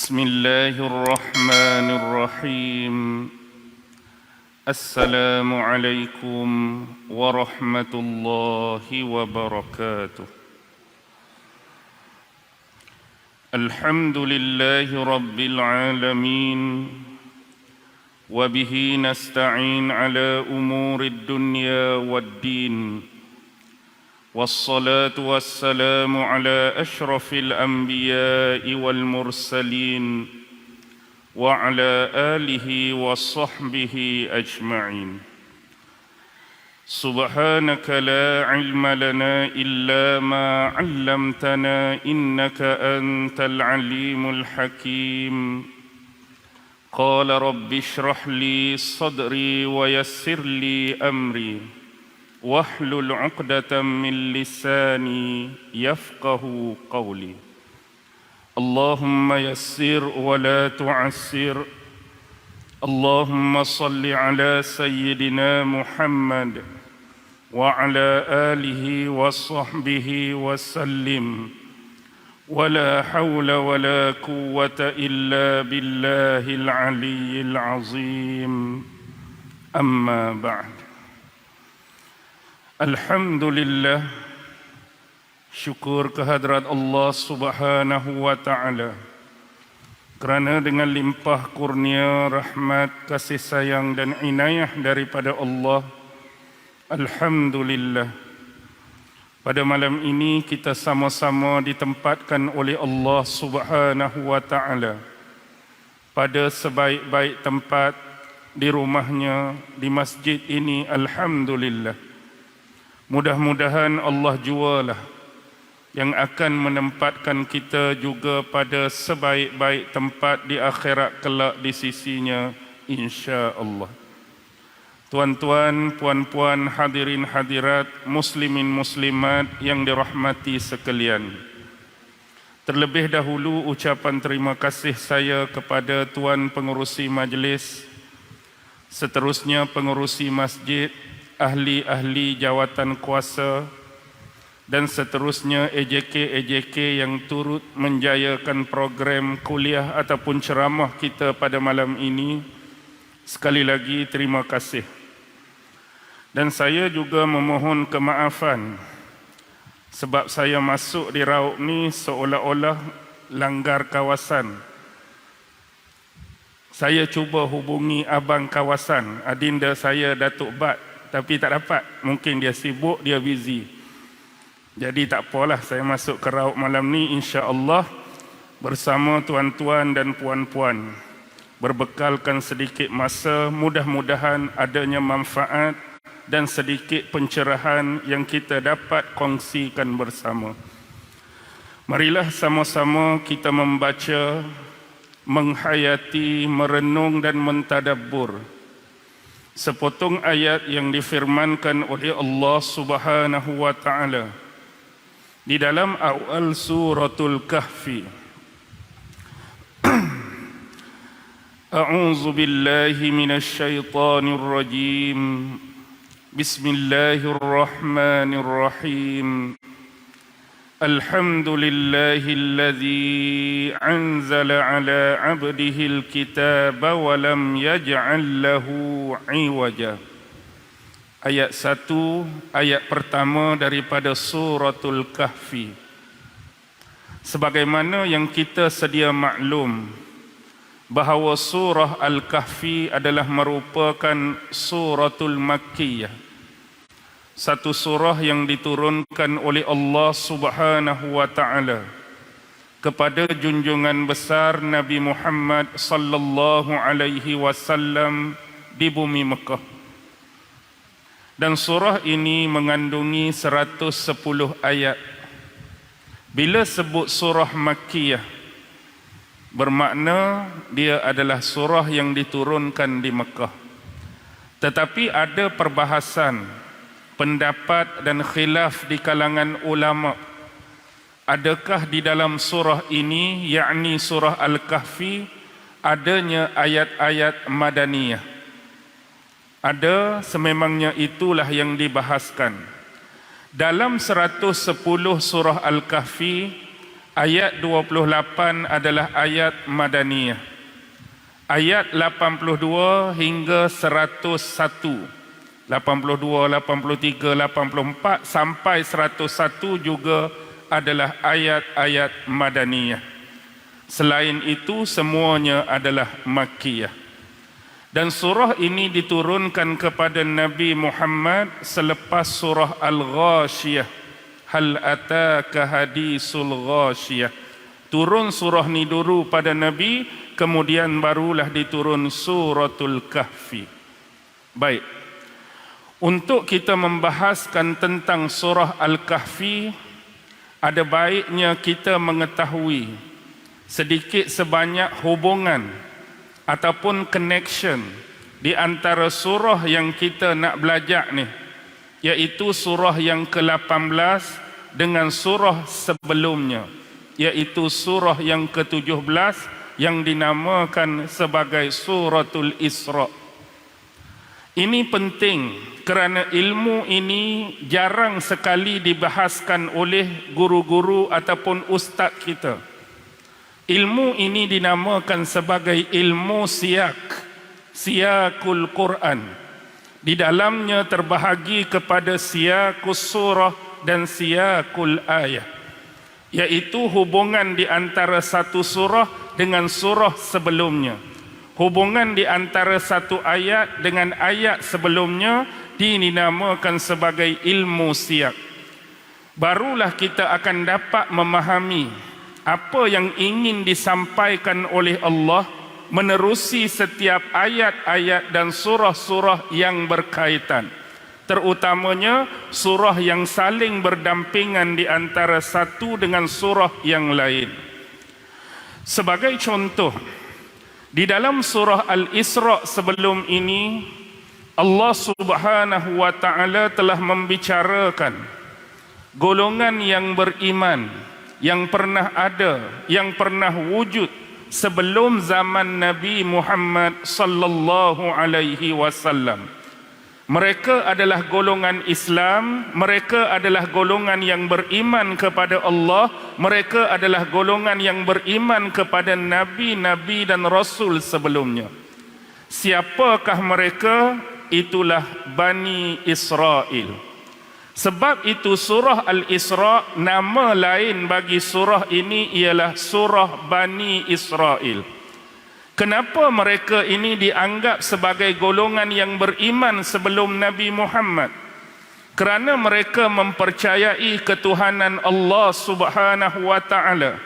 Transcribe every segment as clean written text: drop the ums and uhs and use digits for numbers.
بسم الله الرحمن الرحيم. السلام عليكم ورحمة الله وبركاته. الحمد لله رب العالمين، وبه نستعين على أمور الدنيا والدين، والصلاة والسلام على أشرف الأنبياء والمرسلين وعلى آله وصحبه أجمعين. سبحانك لا علم لنا إلا ما علمتنا إنك أنت العليم الحكيم. قال رب اشرح لي صدري ويسر لي أمري واحلل عقدة من لساني يفقه قولي. اللهم يسر ولا تعسر. اللهم صل على سيدنا محمد وعلى آله وصحبه وسلم، ولا حول ولا قوة إلا بالله العلي العظيم. أما بعد. Alhamdulillah, syukur kehadrat Allah Subhanahu wa Ta'ala, kerana dengan limpah kurnia, rahmat, kasih sayang dan inayah daripada Allah, alhamdulillah, pada malam ini kita sama-sama ditempatkan oleh Allah Subhanahu wa Ta'ala pada sebaik-baik tempat di rumahnya, di masjid ini. Alhamdulillah. Mudah-mudahan Allah jualah yang akan menempatkan kita juga pada sebaik-baik tempat di akhirat kelak di sisinya, insya-Allah. Tuan-tuan, puan-puan, hadirin hadirat, muslimin muslimat yang dirahmati sekalian. Terlebih dahulu ucapan terima kasih saya kepada tuan pengerusi majlis, seterusnya pengerusi masjid, ahli-ahli jawatan kuasa, dan seterusnya EJK yang turut menjayakan program kuliah ataupun ceramah kita pada malam ini. Sekali lagi terima kasih. Dan saya juga memohon kemaafan sebab saya masuk di Raub ni seolah-olah langgar kawasan. Saya cuba hubungi abang kawasan, adinda saya Datuk Bat, tapi tak dapat. Mungkin dia sibuk, dia busy. Jadi tak apalah, saya masuk ke Raub malam ni insya-Allah bersama tuan-tuan dan puan-puan. Berbekalkan sedikit masa, mudah-mudahan adanya manfaat dan sedikit pencerahan yang kita dapat kongsikan bersama. Marilah sama-sama kita membaca, menghayati, merenung dan mentadabbur sepotong ayat yang difirmankan oleh Allah Subhanahu wa Ta'ala di dalam awal suratul Kahfi. A'udzu billahi minasy syaithanir rajim. Bismillahirrahmanirrahim. Alhamdulillahilladzi anzala ala abdihil kitaba wa lam yaj'al lahu 'iwaja. Ayat 1, ayat pertama daripada suratul Kahfi. Sebagaimana yang kita sedia maklum bahawa surah Al-Kahfi adalah merupakan suratul Makkiyah, satu surah yang diturunkan oleh Allah Subhanahu wa Ta'ala kepada junjungan besar Nabi Muhammad sallallahu alaihi wasallam di bumi Mekah. Dan surah ini mengandungi 110 ayat. Bila sebut surah Makkiyah, bermakna dia adalah surah yang diturunkan di Mekah. Tetapi ada perbahasan, pendapat dan khilaf di kalangan ulama. Adakah di dalam surah ini, yakni surah Al-Kahfi, adanya ayat-ayat madaniyah? Ada, sememangnya itulah yang dibahaskan. Dalam 110 surah Al-Kahfi Ayat 28 adalah ayat Madaniyah. Ayat 82 hingga 101. 82, 83, 84 sampai 101 juga adalah ayat-ayat Madaniyah. Selain itu semuanya adalah Makkiyah. Dan surah ini diturunkan kepada Nabi Muhammad selepas surah Al-Ghashiyah. Hal ataka hadisul Ghashiyah. Turun surah ni dulu pada Nabi, kemudian barulah diturun suratul Kahfi. Baik. Untuk kita membahaskan tentang surah Al-Kahfi, ada baiknya kita mengetahui sedikit sebanyak hubungan ataupun connection di antara surah yang kita nak belajar ni, iaitu surah yang ke-18 dengan surah sebelumnya, iaitu surah yang ke-17 yang dinamakan sebagai suratul Isra. Ini penting kerana ilmu ini jarang sekali dibahaskan oleh guru-guru ataupun ustaz kita. Ilmu ini dinamakan sebagai ilmu siyakul Quran. Di dalamnya terbahagi kepada siyakus surah dan siyakul ayat, iaitu hubungan di antara satu surah dengan surah sebelumnya. Hubungan di antara satu ayat dengan ayat sebelumnya dinamakan sebagai ilmu siyak. Barulah kita akan dapat memahami apa yang ingin disampaikan oleh Allah menerusi setiap ayat-ayat dan surah-surah yang berkaitan, terutamanya surah yang saling berdampingan di antara satu dengan surah yang lain. Sebagai contoh, di dalam surah Al-Isra sebelum ini, Allah Subhanahu wa Ta'ala telah membicarakan golongan yang beriman, yang pernah ada, yang pernah wujud sebelum zaman Nabi Muhammad sallallahu alaihi wasallam. Mereka adalah golongan Islam, mereka adalah golongan yang beriman kepada Allah, mereka adalah golongan yang beriman kepada Nabi-Nabi dan Rasul sebelumnya. Siapakah mereka? Itulah Bani Israel. Sebab itu surah Al-Isra, nama lain bagi surah ini ialah surah Bani Israel. Kenapa mereka ini dianggap sebagai golongan yang beriman sebelum Nabi Muhammad? Kerana mereka mempercayai ketuhanan Allah Subhanahu wa Ta'ala.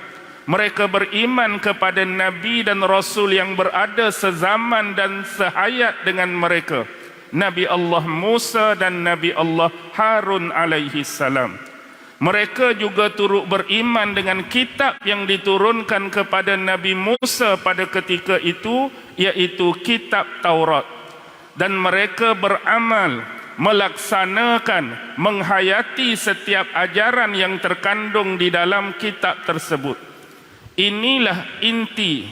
Mereka beriman kepada Nabi dan Rasul yang berada sezaman dan sehayat dengan mereka, Nabi Allah Musa dan Nabi Allah Harun alaihi salam. Mereka juga turut beriman dengan kitab yang diturunkan kepada Nabi Musa pada ketika itu, iaitu kitab Taurat. Dan mereka beramal, melaksanakan, menghayati setiap ajaran yang terkandung di dalam kitab tersebut. Inilah inti,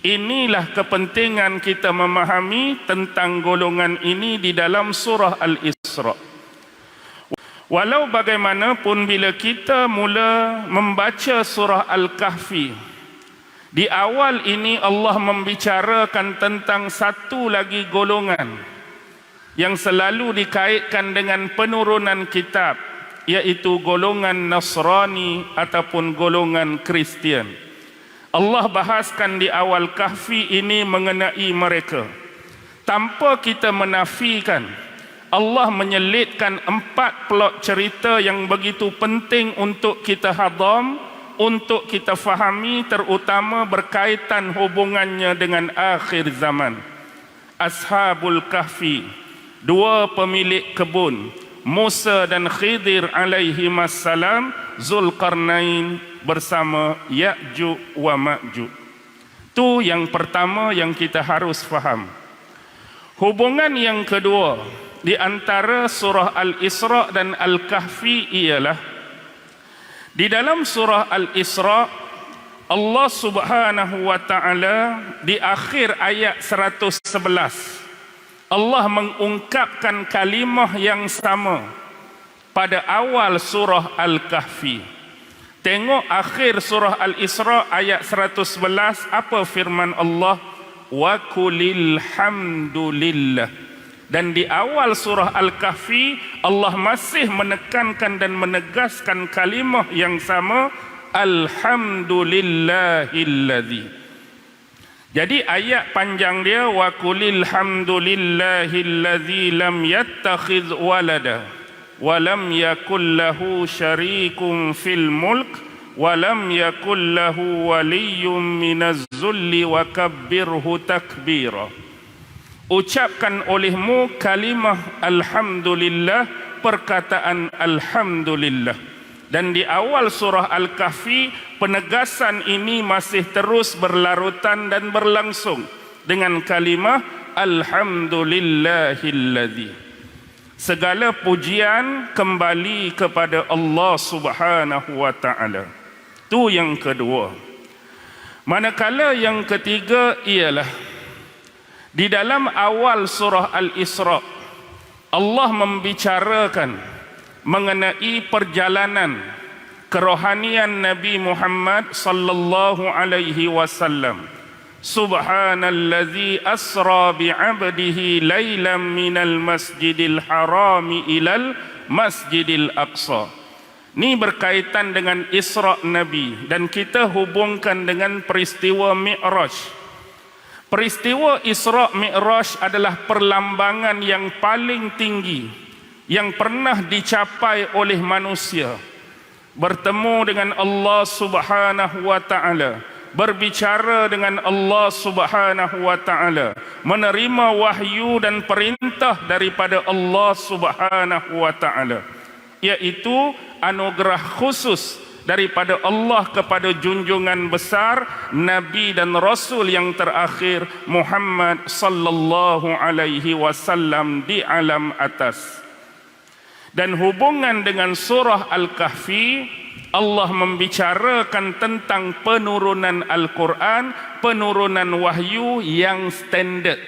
inilah kepentingan kita memahami tentang golongan ini di dalam surah Al-Isra. Walau bagaimanapun bila kita mula membaca surah Al-Kahfi, di awal ini Allah membicarakan tentang satu lagi golongan yang selalu dikaitkan dengan penurunan kitab, iaitu golongan Nasrani ataupun golongan Kristian. Allah bahaskan di awal Kahfi ini mengenai mereka. Tanpa kita menafikan, Allah menyelitkan 4 plot cerita yang begitu penting untuk kita hadam, untuk kita fahami, terutama berkaitan hubungannya dengan akhir zaman. Ashabul Kahfi, 2 pemilik kebun, Musa dan Khidir alaihi wassalam, Zulkarnain bersama Ya'juj wa Ma'juj. Itu yang pertama yang kita harus faham. Hubungan yang kedua di antara surah Al-Isra dan Al-Kahfi ialah, di dalam surah Al-Isra, Allah Subhanahu wa Ta'ala di akhir ayat 111, Allah mengungkapkan kalimah yang sama pada awal surah Al-Kahfi. Tengok akhir surah Al-Isra ayat 111, apa firman Allah? Wa qulil hamdulillah. Dan di awal surah Al-Kahfi Allah masih menekankan dan menegaskan kalimah yang sama, alhamdulillahilladzi. Jadi ayat panjang dia, wa qulil hamdulillahilladzi lam yattakhidz walada wa lam yakul lahu syarikun fil mulk wa lam yakul lahu waliyyun minaz zulli wa kabbirhu takbira. Ucapkan olehmu kalimah alhamdulillah, perkataan alhamdulillah. Dan di awal surah Al-Kahfi penegasan ini masih terus berlarutan dan berlangsung dengan kalimah alhamdulillahilladzi. Segala pujian kembali kepada Allah Subhanahu wa taala. Itu yang kedua. Manakala yang ketiga ialah di dalam awal surah Al-Isra Allah membicarakan mengenai perjalanan kerohanian Nabi Muhammad sallallahu alaihi wasallam. Subhanallazi asra bi'abdihi lailan minal masjidil harami ilal masjidil aqsa. Ini berkaitan dengan Isra Nabi dan kita hubungkan dengan peristiwa Mi'raj. Peristiwa Isra Mi'raj adalah perlambangan yang paling tinggi yang pernah dicapai oleh manusia. Bertemu dengan Allah Subhanahu wa taala, berbicara dengan Allah Subhanahu wa taala, menerima wahyu dan perintah daripada Allah Subhanahu wa taala, yaitu anugerah khusus daripada Allah kepada junjungan besar Nabi dan Rasul yang terakhir Muhammad sallallahu alaihi wasallam di alam atas. Dan hubungan dengan surah Al-Kahfi, Allah membicarakan tentang penurunan Al-Quran, penurunan wahyu yang standard,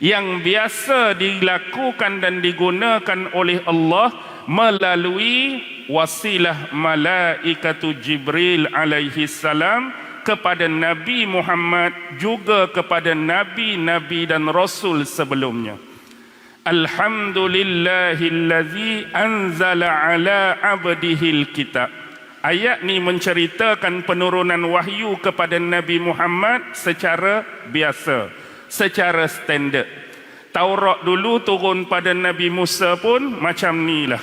yang biasa dilakukan dan digunakan oleh Allah melalui wasilah malaikatu Jibril alaihi salam kepada Nabi Muhammad, juga kepada nabi-nabi dan rasul sebelumnya. Alhamdulillahillazi anzala ala abdihil kitab. Ayat ni menceritakan penurunan wahyu kepada Nabi Muhammad secara biasa, secara standard. Taurat dulu turun pada Nabi Musa pun macam ni lah,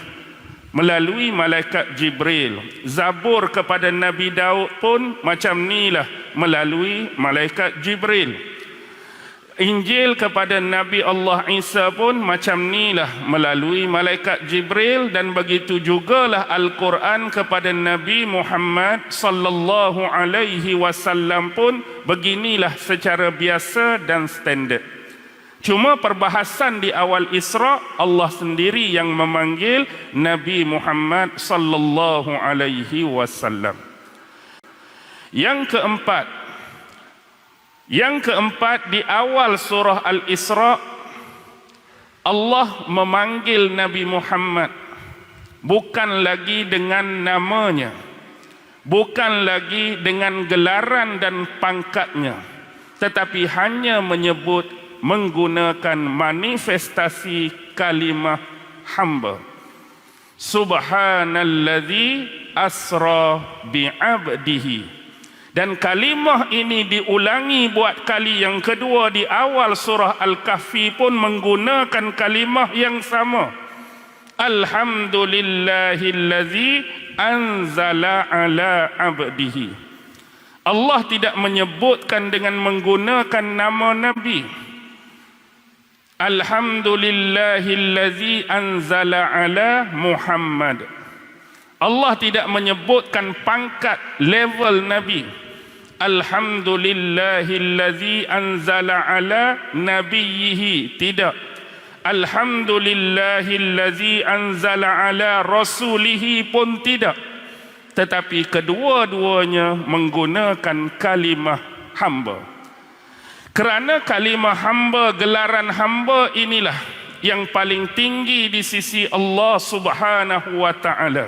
melalui malaikat Jibril. Zabur kepada Nabi Daud pun macam ni lah, melalui malaikat Jibril. Injil kepada Nabi Allah Isa pun macam ni lah, melalui malaikat Jibril. Dan begitu jugalah Al-Quran kepada Nabi Muhammad sallallahu alaihi wasallam pun beginilah secara biasa dan standard. Cuma perbahasan di awal Isra, Allah sendiri yang memanggil Nabi Muhammad sallallahu alaihi wasallam. Yang keempat, di awal surah Al-Isra Allah memanggil Nabi Muhammad bukan lagi dengan namanya, bukan lagi dengan gelaran dan pangkatnya, tetapi hanya menyebut menggunakan manifestasi kalimah hamba. Subhanalladzi asra bi'abdihi. Dan kalimah ini diulangi buat kali yang kedua di awal surah Al-Kahfi pun menggunakan kalimah yang sama. Alhamdulillahillazi anzala ala abdihi. Allah tidak menyebutkan dengan menggunakan nama Nabi. Alhamdulillahillazi anzala ala Muhammad. Allah tidak menyebutkan pangkat level Nabi. Alhamdulillahillazi anzala ala nabiyyihi. Tidak. Alhamdulillahillazi anzala ala rasulihi pun tidak. Tetapi kedua-duanya menggunakan kalimah hamba. Kerana kalimah hamba, gelaran hamba inilah yang paling tinggi di sisi Allah Subhanahu wa ta'ala.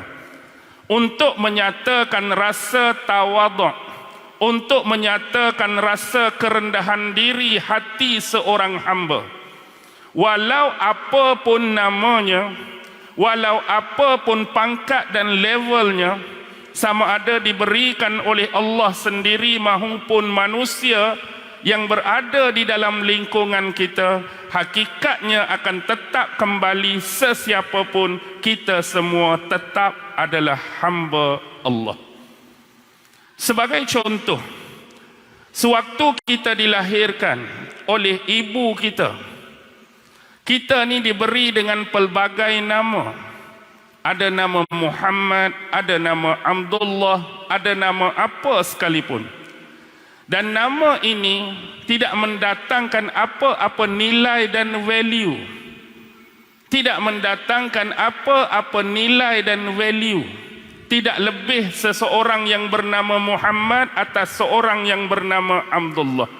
untuk menyatakan rasa tawaduk, untuk menyatakan rasa kerendahan diri hati seorang hamba. Walau apapun namanya, walau apapun pangkat dan levelnya, sama ada diberikan oleh Allah sendiri maupun manusia yang berada di dalam lingkungan kita, hakikatnya akan tetap kembali sesiapa pun, kita semua tetap adalah hamba Allah. Sebagai contoh, sewaktu kita dilahirkan oleh ibu kita, kita ni diberi dengan pelbagai nama. Ada nama Muhammad, ada nama Abdullah, ada nama apa sekalipun. Dan nama ini tidak mendatangkan apa-apa nilai dan value. Tidak mendatangkan apa-apa nilai dan value. Tidak lebih seseorang yang bernama Muhammad atas seorang yang bernama Abdullah.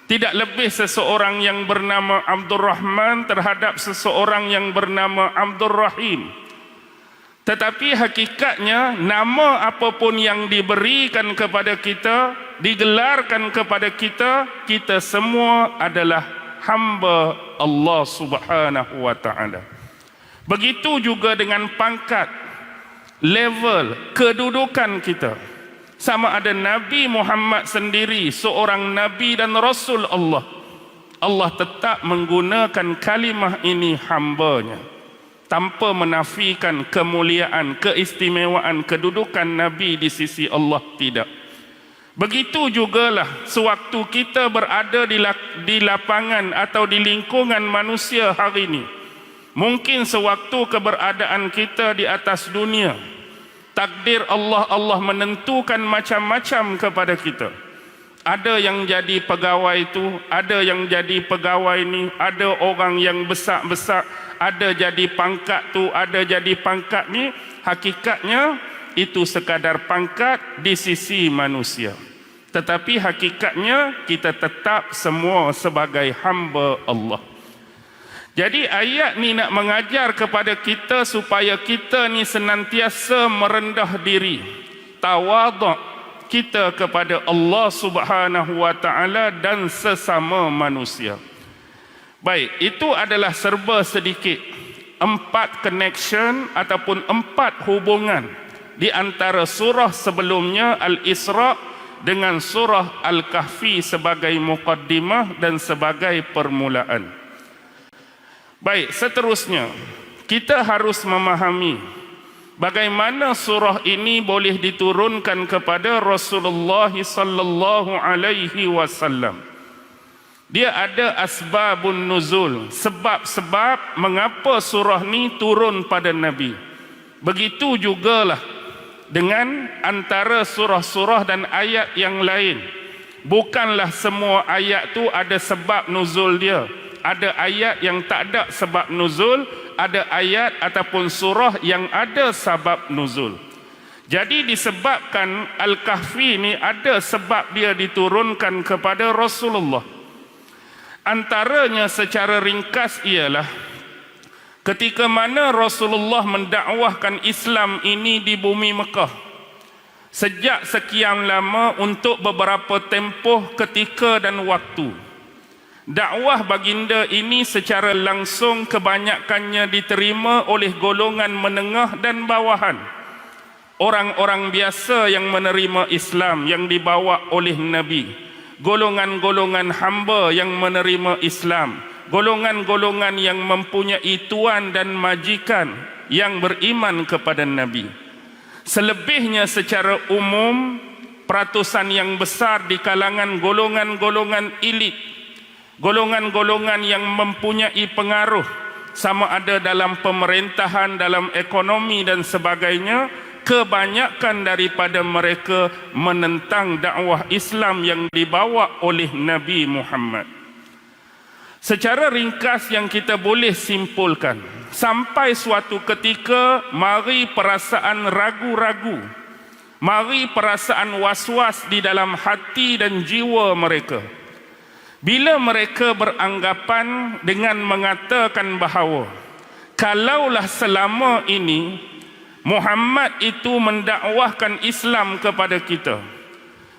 Tidak lebih seseorang yang bernama Abdul Rahman terhadap seseorang yang bernama Abdul Rahim. Tetapi hakikatnya nama apapun yang diberikan kepada kita, digelarkan kepada kita, kita semua adalah hamba Allah Subhanahu wa taala. Begitu juga dengan pangkat, level, kedudukan kita. Sama ada Nabi Muhammad sendiri seorang Nabi dan Rasul Allah, Allah tetap menggunakan kalimah ini hambanya, tanpa menafikan kemuliaan, keistimewaan, kedudukan Nabi di sisi Allah, tidak. Begitu jugalah sewaktu kita berada di lapangan atau di lingkungan manusia hari ini. Mungkin sewaktu keberadaan kita di atas dunia, takdir Allah menentukan macam-macam kepada kita. Ada yang jadi pegawai itu, ada yang jadi pegawai ni, ada orang yang besar-besar, ada jadi pangkat tu, ada jadi pangkat ni. Hakikatnya itu sekadar pangkat di sisi manusia. Tetapi hakikatnya kita tetap semua sebagai hamba Allah. Jadi ayat ni nak mengajar kepada kita supaya kita ni senantiasa merendah diri, tawaduk kita kepada Allah Subhanahu wa taala dan sesama manusia. Baik, itu adalah serba sedikit 4 connection ataupun 4 hubungan di antara surah sebelumnya Al-Isra dengan surah Al-Kahfi sebagai muqaddimah dan sebagai permulaan. Baik, seterusnya kita harus memahami bagaimana surah ini boleh diturunkan kepada Rasulullah sallallahu alaihi wasallam. Dia ada asbabun nuzul, sebab-sebab mengapa surah ini turun pada Nabi. Begitu jugalah dengan antara surah-surah dan ayat yang lain. Bukanlah semua ayat tu ada sebab nuzul dia. Ada ayat yang tak ada sebab nuzul, ada ayat ataupun surah yang ada sebab nuzul. Jadi disebabkan Al-Kahfi ni ada sebab dia diturunkan kepada Rasulullah. Antaranya secara ringkas ialah ketika mana Rasulullah mendakwahkan Islam ini di bumi Mekah. Sejak sekian lama untuk beberapa tempoh ketika dan waktu. Dakwah baginda ini secara langsung kebanyakannya diterima oleh golongan menengah dan bawahan. Orang-orang biasa yang menerima Islam yang dibawa oleh Nabi. Golongan-golongan hamba yang menerima Islam. Golongan-golongan yang mempunyai tuan dan majikan yang beriman kepada Nabi. Selebihnya secara umum, peratusan yang besar di kalangan golongan-golongan elit. Golongan-golongan yang mempunyai pengaruh, sama ada dalam pemerintahan, dalam ekonomi dan sebagainya, kebanyakan daripada mereka menentang dakwah Islam yang dibawa oleh Nabi Muhammad. Secara ringkas yang kita boleh simpulkan, sampai suatu ketika mari perasaan ragu-ragu, mari perasaan was-was di dalam hati dan jiwa mereka. Bila mereka beranggapan dengan mengatakan bahawa kalaulah selama ini Muhammad itu mendakwahkan Islam kepada kita.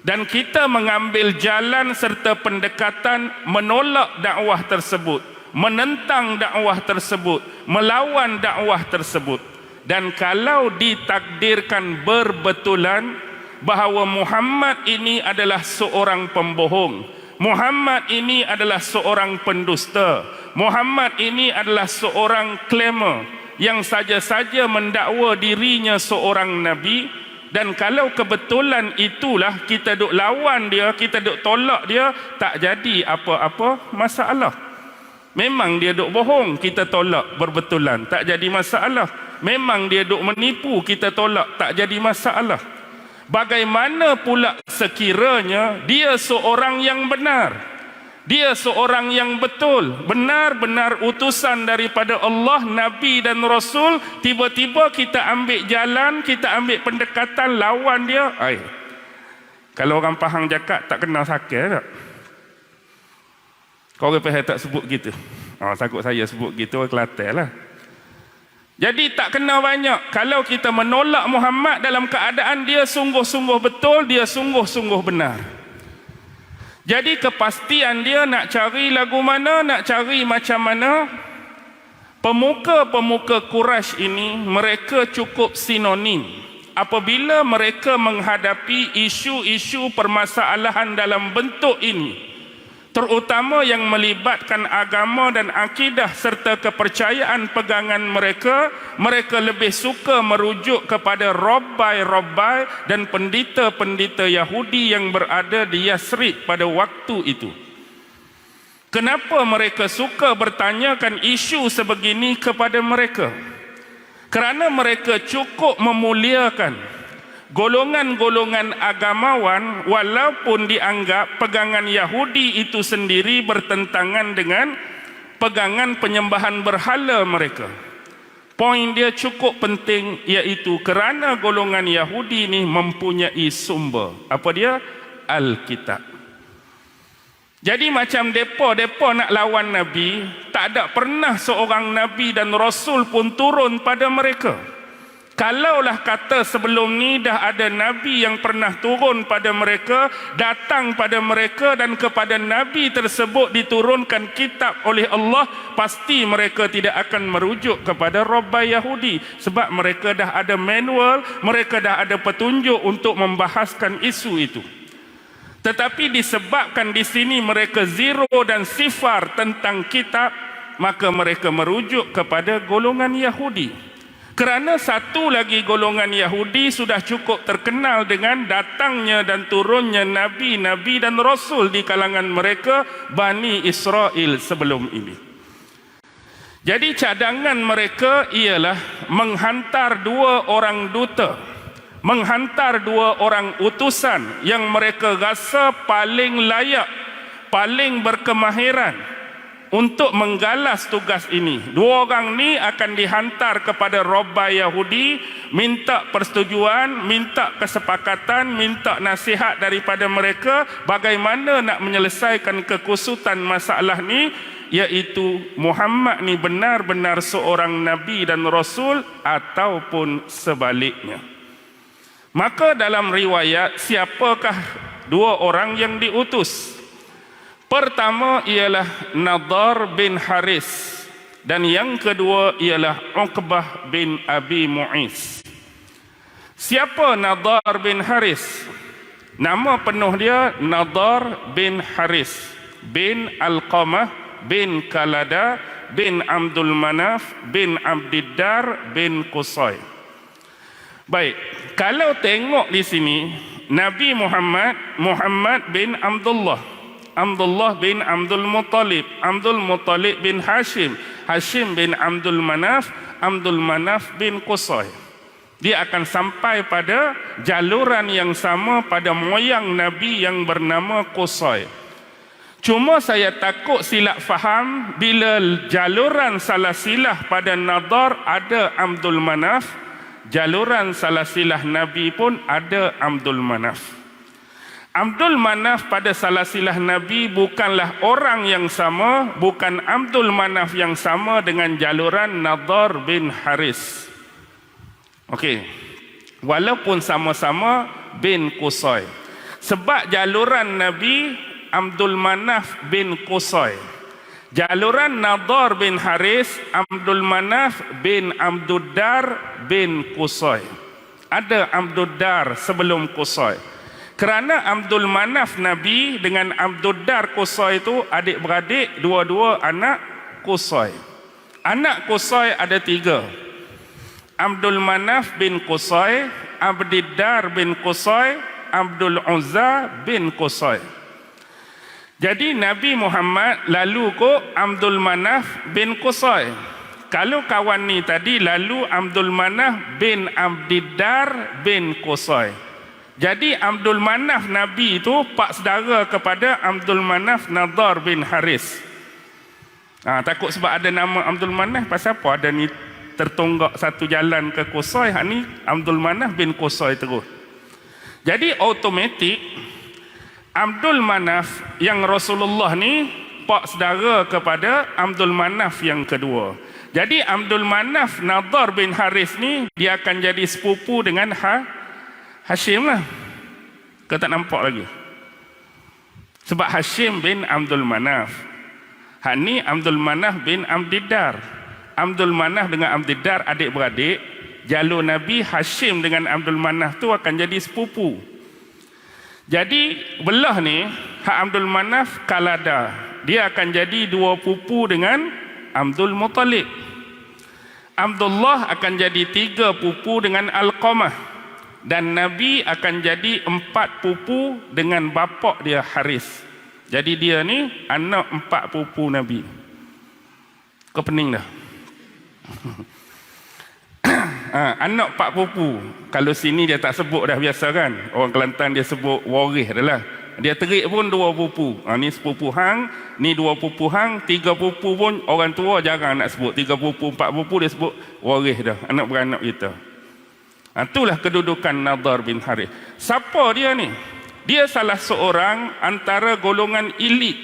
Dan kita mengambil jalan serta pendekatan menolak dakwah tersebut, menentang dakwah tersebut, melawan dakwah tersebut. Dan kalau ditakdirkan berbetulan bahawa Muhammad ini adalah seorang pembohong, Muhammad ini adalah seorang pendusta, Muhammad ini adalah seorang klamer yang saja-saja mendakwa dirinya seorang nabi, dan kalau kebetulan itulah kita duk lawan dia, kita duk tolak dia, tak jadi apa-apa masalah. Memang dia duk bohong, kita tolak berbetulan, tak jadi masalah. Memang dia duk menipu, kita tolak, tak jadi masalah. Bagaimana pula sekiranya dia seorang yang benar, dia seorang yang betul, benar-benar utusan daripada Allah, Nabi dan Rasul, tiba-tiba kita ambil jalan, kita ambil pendekatan lawan dia. Kalau orang Pahang cakap tak kenal sakit tak? Kau orang Pahang tak sebut gitu. Takut saya sebut gitu, orang Kelantan lah. Jadi tak kena banyak. Kalau kita menolak Muhammad dalam keadaan dia sungguh-sungguh betul, dia sungguh-sungguh benar. Jadi kepastian dia nak cari lagu mana, nak cari macam mana. Pemuka-pemuka Quraisy ini mereka cukup sinonim. Apabila mereka menghadapi isu-isu permasalahan dalam bentuk ini, terutama yang melibatkan agama dan akidah serta kepercayaan pegangan mereka, mereka lebih suka merujuk kepada robbai-robbai dan pendeta-pendeta Yahudi yang berada di Yasrib pada waktu itu. Kenapa mereka suka bertanyakan isu sebegini kepada mereka? Kerana mereka cukup memuliakan golongan-golongan agamawan walaupun dianggap pegangan Yahudi itu sendiri bertentangan dengan pegangan penyembahan berhala mereka. Poin dia cukup penting, iaitu kerana golongan Yahudi ini mempunyai sumber. Apa dia? Alkitab. Jadi macam depa nak lawan Nabi, tak ada pernah seorang Nabi dan Rasul pun turun pada mereka. Kalaulah kata sebelum ni dah ada Nabi yang pernah turun pada mereka, datang pada mereka dan kepada Nabi tersebut diturunkan kitab oleh Allah, pasti mereka tidak akan merujuk kepada robbai Yahudi. Sebab mereka dah ada manual, mereka dah ada petunjuk untuk membahaskan isu itu. Tetapi disebabkan di sini mereka zero dan sifar tentang kitab, maka mereka merujuk kepada golongan Yahudi. Kerana satu lagi golongan Yahudi sudah cukup terkenal dengan datangnya dan turunnya Nabi-Nabi dan Rasul di kalangan mereka, Bani Israel sebelum ini. Jadi cadangan mereka ialah menghantar dua orang duta, menghantar dua orang utusan yang mereka rasa paling layak, paling berkemahiran untuk menggalas tugas ini. Dua orang ni akan dihantar kepada robbai Yahudi, minta persetujuan, minta kesepakatan, minta nasihat daripada mereka bagaimana nak menyelesaikan kekusutan masalah ni, iaitu Muhammad ni benar-benar seorang Nabi dan Rasul ataupun sebaliknya. Maka dalam riwayat, siapakah dua orang yang diutus? Pertama ialah Nadar bin Haris dan yang kedua ialah Uqbah bin Abi Mu'is. Siapa Nadar bin Haris? Nama penuh dia Nadar bin Haris bin Alqamah bin Kalada bin Abdul Manaf bin Abdiddar bin Qusay. Baik, kalau tengok di sini Nabi Muhammad bin Abdullah bin Abdul Muttalib bin Hashim bin Abdul Manaf bin Qusay. Dia akan sampai pada jaluran yang sama pada moyang Nabi yang bernama Qusay. Cuma saya takut silap faham bila jaluran salasilah pada Nadar ada Abdul Manaf, jaluran salasilah Nabi pun ada Abdul Manaf. Abdul Manaf pada salasilah Nabi bukanlah orang yang sama, bukan Abdul Manaf yang sama dengan jaluran Nadar bin Haris. Okey. Walaupun sama-sama bin Qusay. Sebab jaluran Nabi Abdul Manaf bin Qusay. Jaluran Nadar bin Haris Abdul Manaf bin Abduddar bin Qusay. Ada Abduddar sebelum Qusay. Kerana Abdul Manaf Nabi dengan Abduddar Qusay itu adik-beradik, dua-dua anak Qusay. Anak Qusay ada 3. Abdul Manaf bin Qusay, Abdiddar bin Qusay, Abdul Uzza bin Qusay. Jadi Nabi Muhammad lalu ko Abdul Manaf bin Qusay. Kalau kawan ni tadi lalu Abdul Manaf bin Abdiddar bin Qusay. Jadi Abdul Manaf Nabi itu pak saudara kepada Abdul Manaf Nadar bin Haris. Takut sebab ada nama Abdul Manaf, pasal apa ada ni tertonggak satu jalan ke Qusay, hak ni Abdul Manaf bin Qusay terus. Jadi automatik Abdul Manaf yang Rasulullah ni pak saudara kepada Abdul Manaf yang kedua. Jadi Abdul Manaf Nadar bin Haris ni dia akan jadi sepupu dengan Hashim lah. Kau tak nampak lagi? Sebab Hashim bin Abdul Manaf. Hak ni Abdul Manaf bin Abdiddar. Abdul Manaf dengan Abdiddar adik-beradik. Jalur Nabi Hashim dengan Abdul Manaf tu akan jadi sepupu. Jadi belah ni hak Abdul Manaf Kalada. Dia akan jadi 2 pupu dengan Abdul Muttalib. Abdullah akan jadi 3 pupu dengan Alqamah. Dan Nabi akan jadi 4 pupu dengan bapak dia Haris. Jadi dia ni anak 4 pupu Nabi. Kau pening dah? Anak 4 pupu. Kalau sini dia tak sebut dah, biasa kan. Orang Kelantan dia sebut waris adalah. Dia terik pun 2 pupu. Ni sepupu hang, ni 2 pupu hang, 3 pupu pun orang tua jarang nak sebut. 3 pupu, 4 pupu dia sebut waris dah. Anak beranak kita. Itulah kedudukan Nadar bin Harith. Siapa dia ni? Dia salah seorang antara golongan elit.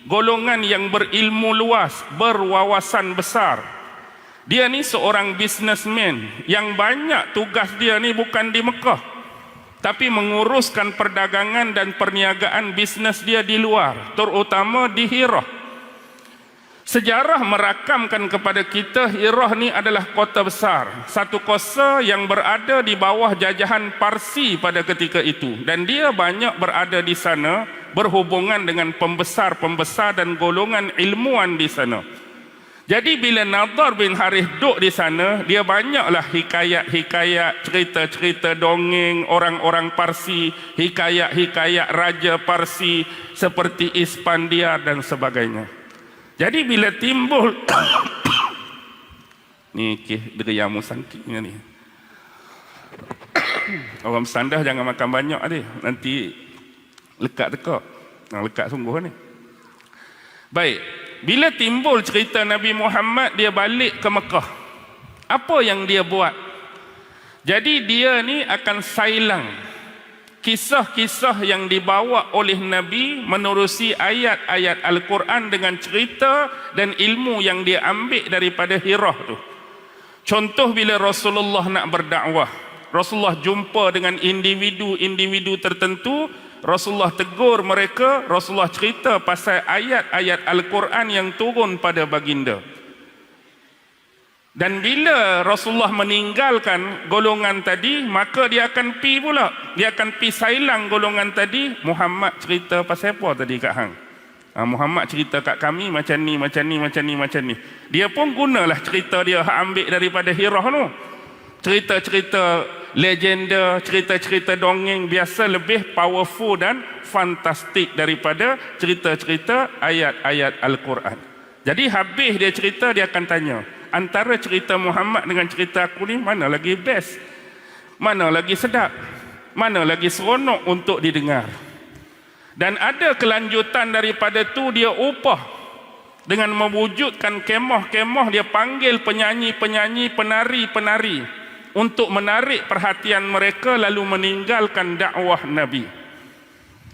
Golongan yang berilmu luas, berwawasan besar. Dia ni seorang businessman yang banyak tugas dia ni bukan di Mekah, tapi menguruskan perdagangan dan perniagaan bisnes dia di luar, terutama di Hirah. Sejarah merakamkan kepada kita Hirah ni adalah kota besar, satu kota yang berada di bawah jajahan Parsi pada ketika itu, dan dia banyak berada di sana berhubungan dengan pembesar-pembesar dan golongan ilmuwan di sana. Jadi bila Nadar bin Harith duduk di sana, dia banyaklah hikayat-hikayat, cerita-cerita dongeng orang-orang Parsi, hikayat-hikayat raja Parsi seperti Ispandiar dan sebagainya. Jadi bila timbul ni deriamu sangkitnya ni. Orang bersandah jangan makan banyak dia, nanti lekat tekak. Lekat sungguh ni. Baik, bila timbul cerita Nabi Muhammad dia balik ke Mekah, apa yang dia buat? Jadi dia ni akan sailang kisah-kisah yang dibawa oleh Nabi menerusi ayat-ayat Al-Quran dengan cerita dan ilmu yang dia ambil daripada Hirah tu. Contoh bila Rasulullah nak berdakwah, Rasulullah jumpa dengan individu-individu tertentu, Rasulullah tegur mereka, Rasulullah cerita pasal ayat-ayat Al-Quran yang turun pada baginda. Dan bila Rasulullah meninggalkan golongan tadi, maka dia akan pi pula. Dia akan pi sailang golongan tadi. Muhammad cerita pasal apa tadi kat hang? Muhammad cerita kat kami macam ni, macam ni, macam ni, macam ni. Dia pun gunalah cerita dia hak ambil daripada Hirah tu. Cerita-cerita legenda, cerita-cerita dongeng biasa lebih powerful dan fantastik daripada cerita-cerita ayat-ayat Al-Quran. Jadi habis dia cerita, dia akan tanya, antara cerita Muhammad dengan cerita aku ni, mana lagi best? Mana lagi sedap? Mana lagi seronok untuk didengar? Dan ada kelanjutan daripada tu, dia upah dengan mewujudkan kemah-kemah. Dia panggil penyanyi-penyanyi, penari-penari untuk menarik perhatian mereka lalu meninggalkan dakwah Nabi.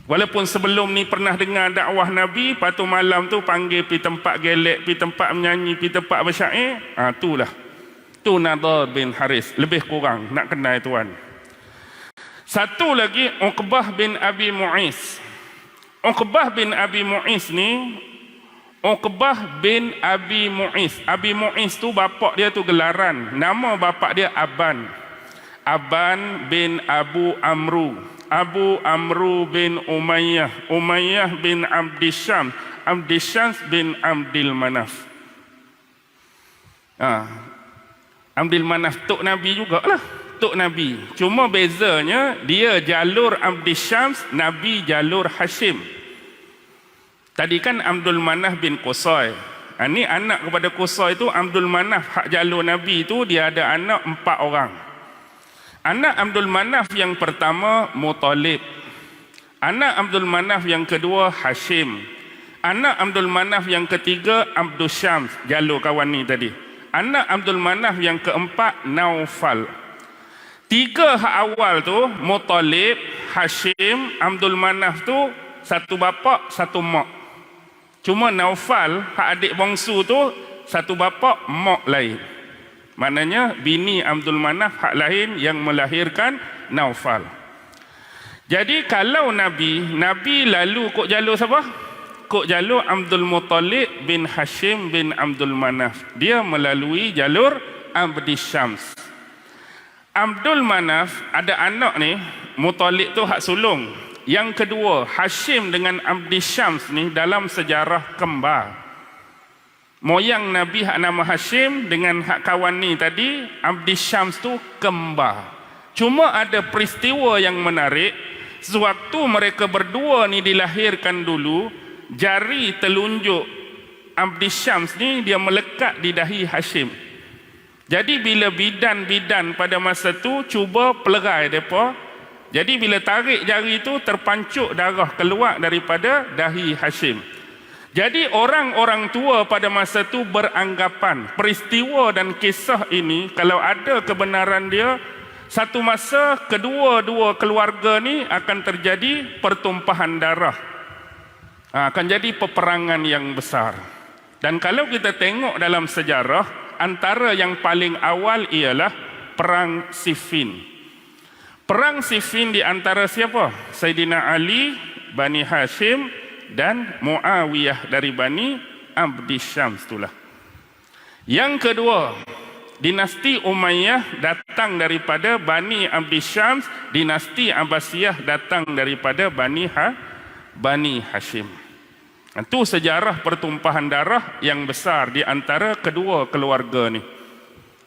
Walaupun sebelum ni pernah dengar dakwah Nabi, lepas tu malam tu panggil pergi tempat gelek, pergi tempat menyanyi, pergi tempat bersyair. Itulah Tu Nadar bin Haris, lebih kurang nak kenal tuan. Satu lagi Uqbah bin Abi Mu'is. Uqbah bin Abi Mu'is ni, Uqbah bin Abi Mu'is. Abi Mu'is tu bapak dia tu gelaran. Nama bapak dia Aban. Aban bin Abu Amru. Abu Amru bin Umayyah. Umayyah bin Abdisyams. Abdisyams bin Abdil Manaf. Abdil Manaf Tok Nabi jugalah. Tok Nabi. Cuma bezanya dia jalur Abdisyams, Nabi jalur Hashim. Tadi kan Abdul Manaf bin Qusay. Ini anak kepada Qusay tu Abdul Manaf hak jalur Nabi tu dia ada anak 4 orang. Anak Abdul Manaf yang pertama Muttalib. Anak Abdul Manaf yang kedua Hashim. Anak Abdul Manaf yang ketiga Abdul Syams, jalur kawan ni tadi. Anak Abdul Manaf yang keempat Naufal. 3 hak awal tu Muttalib, Hashim, Abdul Manaf tu satu bapak satu mak. Cuma Naufal hak adik bongsu tu satu bapak mak lain. Maknanya bini Abdul Manaf hak lain yang melahirkan Naufal. Jadi kalau Nabi lalu kok jalur siapa? Kok jalur Abdul Muttalib bin Hashim bin Abdul Manaf. Dia melalui jalur Abdisyams. Abdul Manaf ada anak ni, Muttalib tu hak sulung. Yang kedua, Hashim dengan Abdisyams ni dalam sejarah kembar. Moyang Nabi hak nama Hashim dengan hak kawan ni tadi, Abdisyams tu kembar. Cuma ada peristiwa yang menarik. Sewaktu mereka berdua ni dilahirkan dulu, jari telunjuk Abdisyams ni dia melekat di dahi Hashim. Jadi bila bidan-bidan pada masa tu cuba pelerai mereka, jadi bila tarik jari tu terpancuk darah keluar daripada dahi Hashim. Jadi orang-orang tua pada masa tu beranggapan peristiwa dan kisah ini kalau ada kebenaran dia, satu masa kedua-dua keluarga ni akan terjadi pertumpahan darah. Akan jadi peperangan yang besar. Dan kalau kita tengok dalam sejarah, antara yang paling awal ialah Perang Siffin. Perang Siffin di antara siapa? Sayyidina Ali, Bani Hashim dan Muawiyah dari Bani Abdisyams itulah. Yang kedua, dinasti Umayyah datang daripada Bani Abdisyams, dinasti Abbasiyah datang daripada Bani Hashim. Itu sejarah pertumpahan darah yang besar di antara kedua keluarga ni.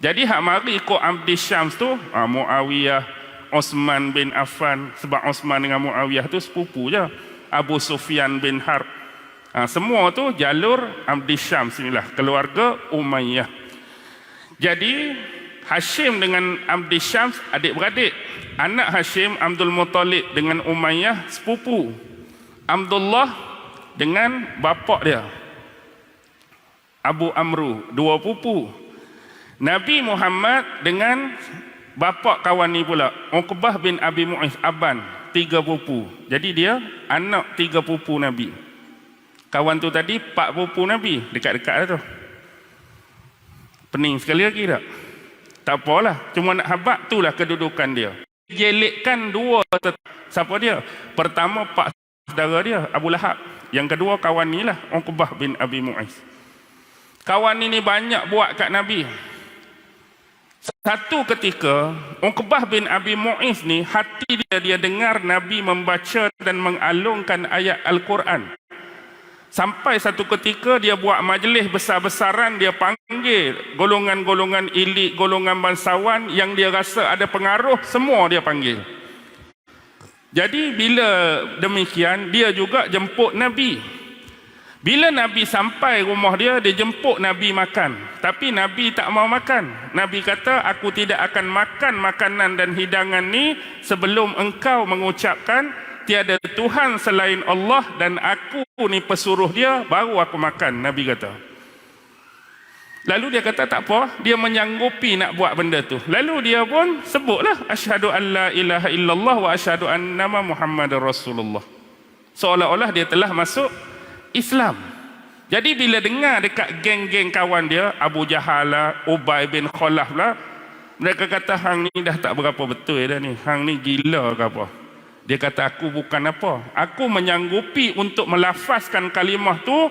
Jadi hak mari ikut Abdisyams tu Muawiyah, Osman bin Affan, sebab Osman dengan Muawiyah tu sepupu je. Abu Sufyan bin Harb. Semua tu jalur Abdisyams inilah, keluarga Umayyah. Jadi Hashim dengan Abdisyams adik-beradik. Anak Hashim Abdul Muttalib dengan Umayyah sepupu. Abdullah dengan bapak dia Abu Amru, 2 pupu. Nabi Muhammad dengan bapak kawan ni pula Uqbah bin Abi Mu'is, Aban, 3 pupu. Jadi dia anak 3 pupu Nabi. Kawan tu tadi 4 pupu Nabi, dekat-dekat lah tu. Pening sekali lagi tak? Tak apalah, cuma nak habak, itulah kedudukan dia. Jelekkan 2, siapa dia? Pertama pak saudara dia Abu Lahab. Yang kedua kawan ni lah Uqbah bin Abi Mu'is. Kawan ini banyak buat kat Nabi. Satu ketika Uqbah bin Abi Mu'is ni hati dia dengar Nabi membaca dan mengalungkan ayat Al-Quran. Sampai satu ketika dia buat majlis besar-besaran, dia panggil golongan-golongan elit, golongan bangsawan yang dia rasa ada pengaruh, semua dia panggil. Jadi bila demikian, dia juga jemput Nabi. Bila Nabi sampai rumah dia, dia jemput Nabi makan. Tapi Nabi tak mau makan. Nabi kata, aku tidak akan makan makanan dan hidangan ni sebelum engkau mengucapkan tiada Tuhan selain Allah dan aku ni pesuruh dia, baru aku makan. Nabi kata. Lalu dia kata tak apa, dia menyanggupi nak buat benda tu. Lalu dia pun sebutlah asyhadu an la ilaha illallah wa asyhadu anna Muhammadar Rasulullah. Seolah-olah dia telah masuk Islam. Jadi bila dengar dekat geng-geng kawan dia, Abu Jahal lah, Ubay bin Khalaf lah, mereka kata hang ni dah tak berapa betul dah ni, hang ni gila ke apa. Dia kata aku bukan apa, aku menyanggupi untuk melafazkan kalimah tu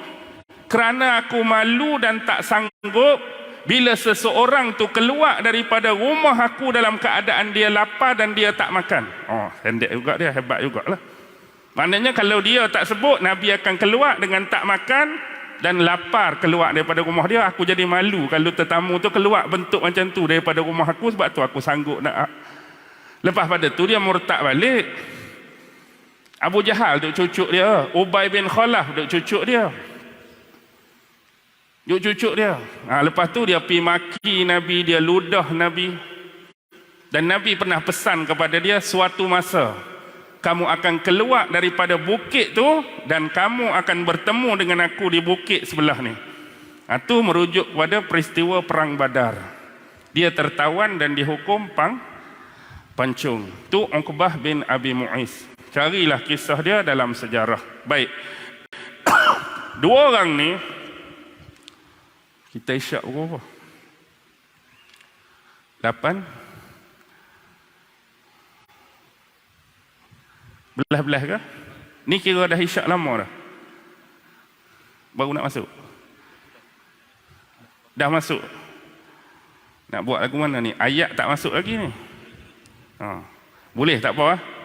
kerana aku malu dan tak sanggup bila seseorang tu keluar daripada rumah aku dalam keadaan dia lapar dan dia tak makan. Oh, pendek juga dia, hebat jugalah. Maknanya kalau dia tak sebut, Nabi akan keluar dengan tak makan dan lapar keluar daripada rumah dia. Aku jadi malu kalau tetamu tu keluar bentuk macam tu daripada rumah aku, sebab tu aku sanggup nak. Lepas pada tu dia murtad balik. Abu Jahal duk cucuk dia, Ubay bin Khalaf duk cucuk dia, lepas tu dia pergi maki Nabi, dia ludah Nabi. Dan Nabi pernah pesan kepada dia, suatu masa kamu akan keluar daripada bukit tu dan kamu akan bertemu dengan aku di bukit sebelah ni. Itu merujuk kepada peristiwa perang Badar. Dia tertawan dan dihukum pancung. Tu Uqbah bin Abi Mu'is. Carilah kisah dia dalam sejarah. Baik. Dua orang ni, kita isyak berapa? 8? Belah-belah ke? Ni kira dah isyak lama dah. Baru nak masuk. Dah masuk. Nak buat lagu mana ni? Ayat tak masuk lagi ni. Boleh, tak apa.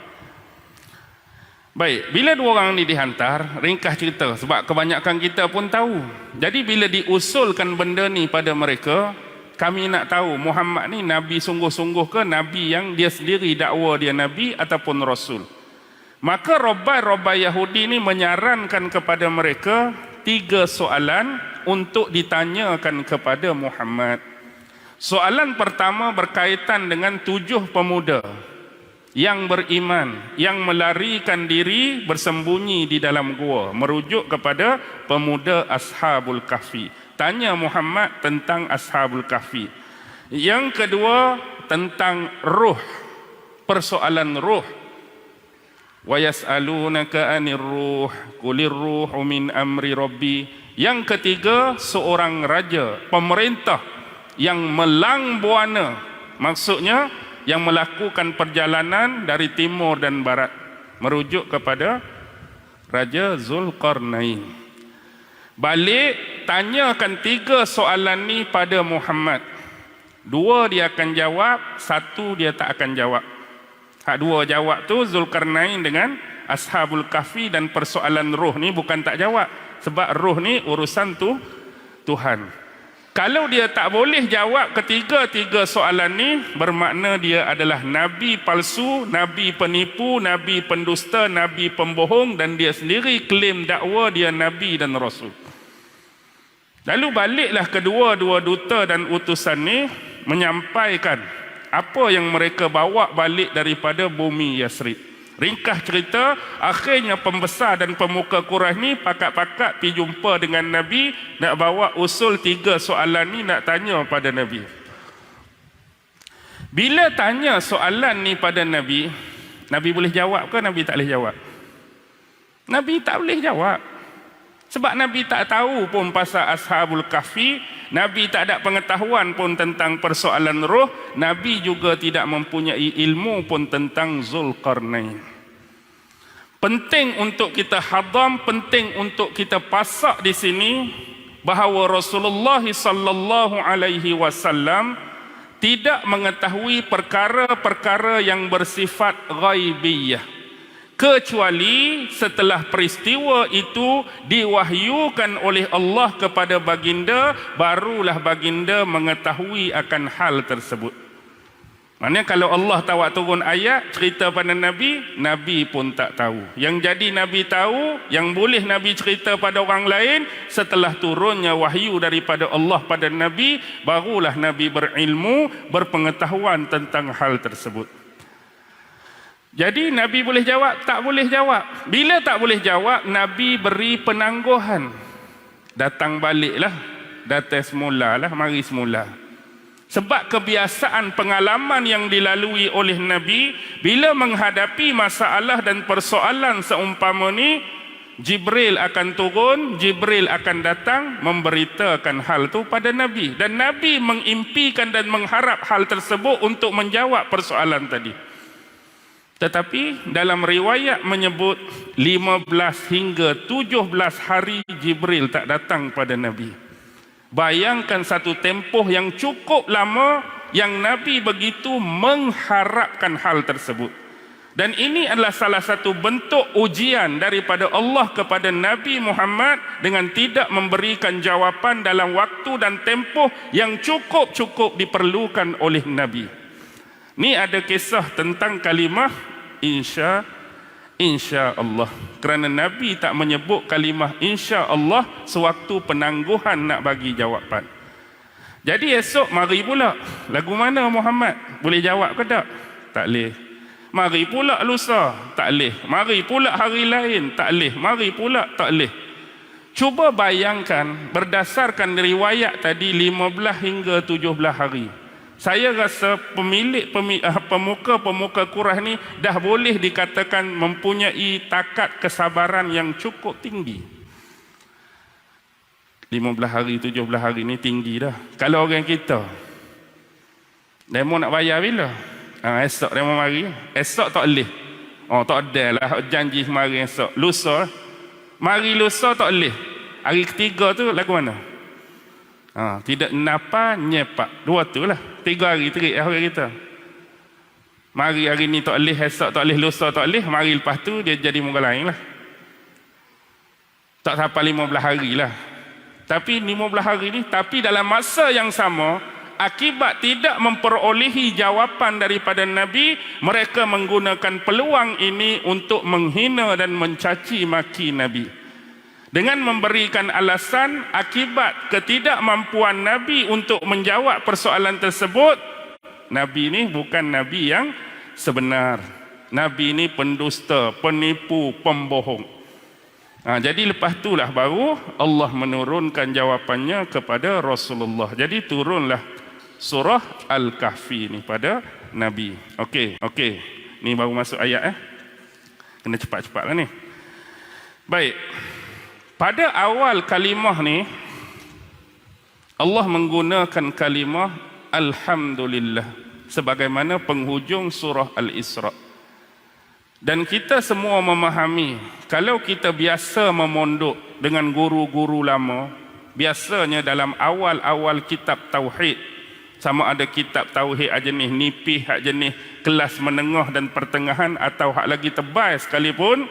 Baik, bila dua orang ni dihantar, ringkas cerita sebab kebanyakan kita pun tahu. Jadi bila diusulkan benda ni pada mereka, kami nak tahu Muhammad ni Nabi sungguh-sungguh ke Nabi yang dia sendiri dakwa dia Nabi ataupun Rasul. Maka Robai Yahudi ni menyarankan kepada mereka 3 soalan untuk ditanyakan kepada Muhammad. Soalan pertama berkaitan dengan 7 pemuda yang beriman, yang melarikan diri bersembunyi di dalam gua, merujuk kepada pemuda Ashabul Kahfi. Tanya Muhammad tentang Ashabul Kahfi. Yang kedua tentang ruh, persoalan ruh. Wa yas'alunaka 'anir ruh qulir ruhu min amri rabbi. Yang ketiga seorang raja, pemerintah yang melang buana, maksudnya yang melakukan perjalanan dari timur dan barat, merujuk kepada Raja Zulkarnain. Balik tanyakan 3 soalan ni pada Muhammad. 2 dia akan jawab, 1 dia tak akan jawab. Hak 2 jawab tu Zulkarnain dengan Ashabul Kahfi, dan persoalan roh ni bukan tak jawab, sebab roh ni urusan tu Tuhan. Kalau dia tak boleh jawab ketiga-tiga soalan ni, bermakna dia adalah nabi palsu, nabi penipu, nabi pendusta, nabi pembohong, dan dia sendiri klaim dakwa dia nabi dan rasul. Lalu baliklah kedua-dua duta dan utusan ni menyampaikan apa yang mereka bawa balik daripada bumi Yasrib. Ringkas cerita, akhirnya pembesar dan pemuka Quraisy ni pakat-pakat pergi jumpa dengan Nabi, nak bawa usul 3 soalan ni nak tanya pada Nabi. Bila tanya soalan ni pada Nabi, Nabi boleh jawab ke Nabi tak boleh jawab? Nabi tak boleh jawab. Sebab Nabi tak tahu pun pasal Ashabul Kahfi, Nabi tak ada pengetahuan pun tentang persoalan roh, Nabi juga tidak mempunyai ilmu pun tentang Zulkarnain. Penting untuk kita hadam, penting untuk kita pasak di sini bahawa Rasulullah sallallahu alaihi wasallam tidak mengetahui perkara-perkara yang bersifat ghaibiyah, kecuali setelah peristiwa itu diwahyukan oleh Allah kepada baginda, barulah baginda mengetahui akan hal tersebut. Maknanya kalau Allah tawak turun ayat cerita pada Nabi, Nabi pun tak tahu. Yang jadi Nabi tahu, yang boleh Nabi cerita pada orang lain, setelah turunnya wahyu daripada Allah pada Nabi, barulah Nabi berilmu, berpengetahuan tentang hal tersebut. Jadi Nabi boleh jawab? Tak boleh jawab. Bila tak boleh jawab, Nabi beri penangguhan. Datang baliklah, datang semula lah, mari semula. Sebab kebiasaan pengalaman yang dilalui oleh Nabi, bila menghadapi masalah dan persoalan seumpama ni, Jibril akan turun, Jibril akan datang memberitakan hal itu pada Nabi, dan Nabi mengimpikan dan mengharap hal tersebut untuk menjawab persoalan tadi. Tetapi dalam riwayat menyebut 15 hingga 17 hari Jibril tak datang pada Nabi. Bayangkan satu tempoh yang cukup lama yang Nabi begitu mengharapkan hal tersebut. Dan ini adalah salah satu bentuk ujian daripada Allah kepada Nabi Muhammad dengan tidak memberikan jawapan dalam waktu dan tempoh yang cukup diperlukan oleh Nabi. Ni ada kisah tentang kalimah insya Allah. Kerana Nabi tak menyebut kalimah insya Allah sewaktu penangguhan nak bagi jawapan. Jadi esok mari pula, lagu mana Muhammad? Boleh jawab ke tak? Tak boleh. Mari pula lusa, tak leh. Mari pula hari lain, tak leh. Mari pula, tak leh. Cuba bayangkan berdasarkan riwayat tadi 15 hingga 17 hari. Saya rasa pemuka-pemuka Quraisy ni dah boleh dikatakan mempunyai takat kesabaran yang cukup tinggi. 15 hari, 17 hari ni tinggi dah. Kalau orang kita, demo nak bayar bila? Esok dia mau mari. Esok tak boleh. Tak ada lah janji mari esok. Lusa. Mari lusa tak boleh. Hari ketiga tu lagu mana? Tidak napa nyepak. Dua tu lah. 3 hari terik hari kita. Mari hari ni tak boleh, esok tak boleh, lusa tak boleh. Mari lepas tu dia jadi muka lain lah. Tak sampai 15 hari lah. Tapi 15 hari ni, tapi dalam masa yang sama, akibat tidak memperolehi jawapan daripada Nabi, mereka menggunakan peluang ini untuk menghina dan mencaci maki Nabi. Dengan memberikan alasan akibat ketidakmampuan Nabi untuk menjawab persoalan tersebut, Nabi ini bukan Nabi yang sebenar. Nabi ini pendusta, penipu, pembohong. Jadi lepas itulah baru Allah menurunkan jawapannya kepada Rasulullah. Jadi turunlah surah Al-Kahfi ni pada Nabi. Okey. Ni baru masuk ayat Kena cepat-cepat lah ni. Baik. Pada awal kalimah ni Allah menggunakan kalimah Alhamdulillah sebagaimana penghujung surah Al-Isra. Dan kita semua memahami, kalau kita biasa memondok dengan guru-guru lama, biasanya dalam awal-awal kitab Tauhid, sama ada kitab Tauhid hak jenis nipih, hak jenis kelas menengah dan pertengahan, atau hak lagi tebal sekalipun,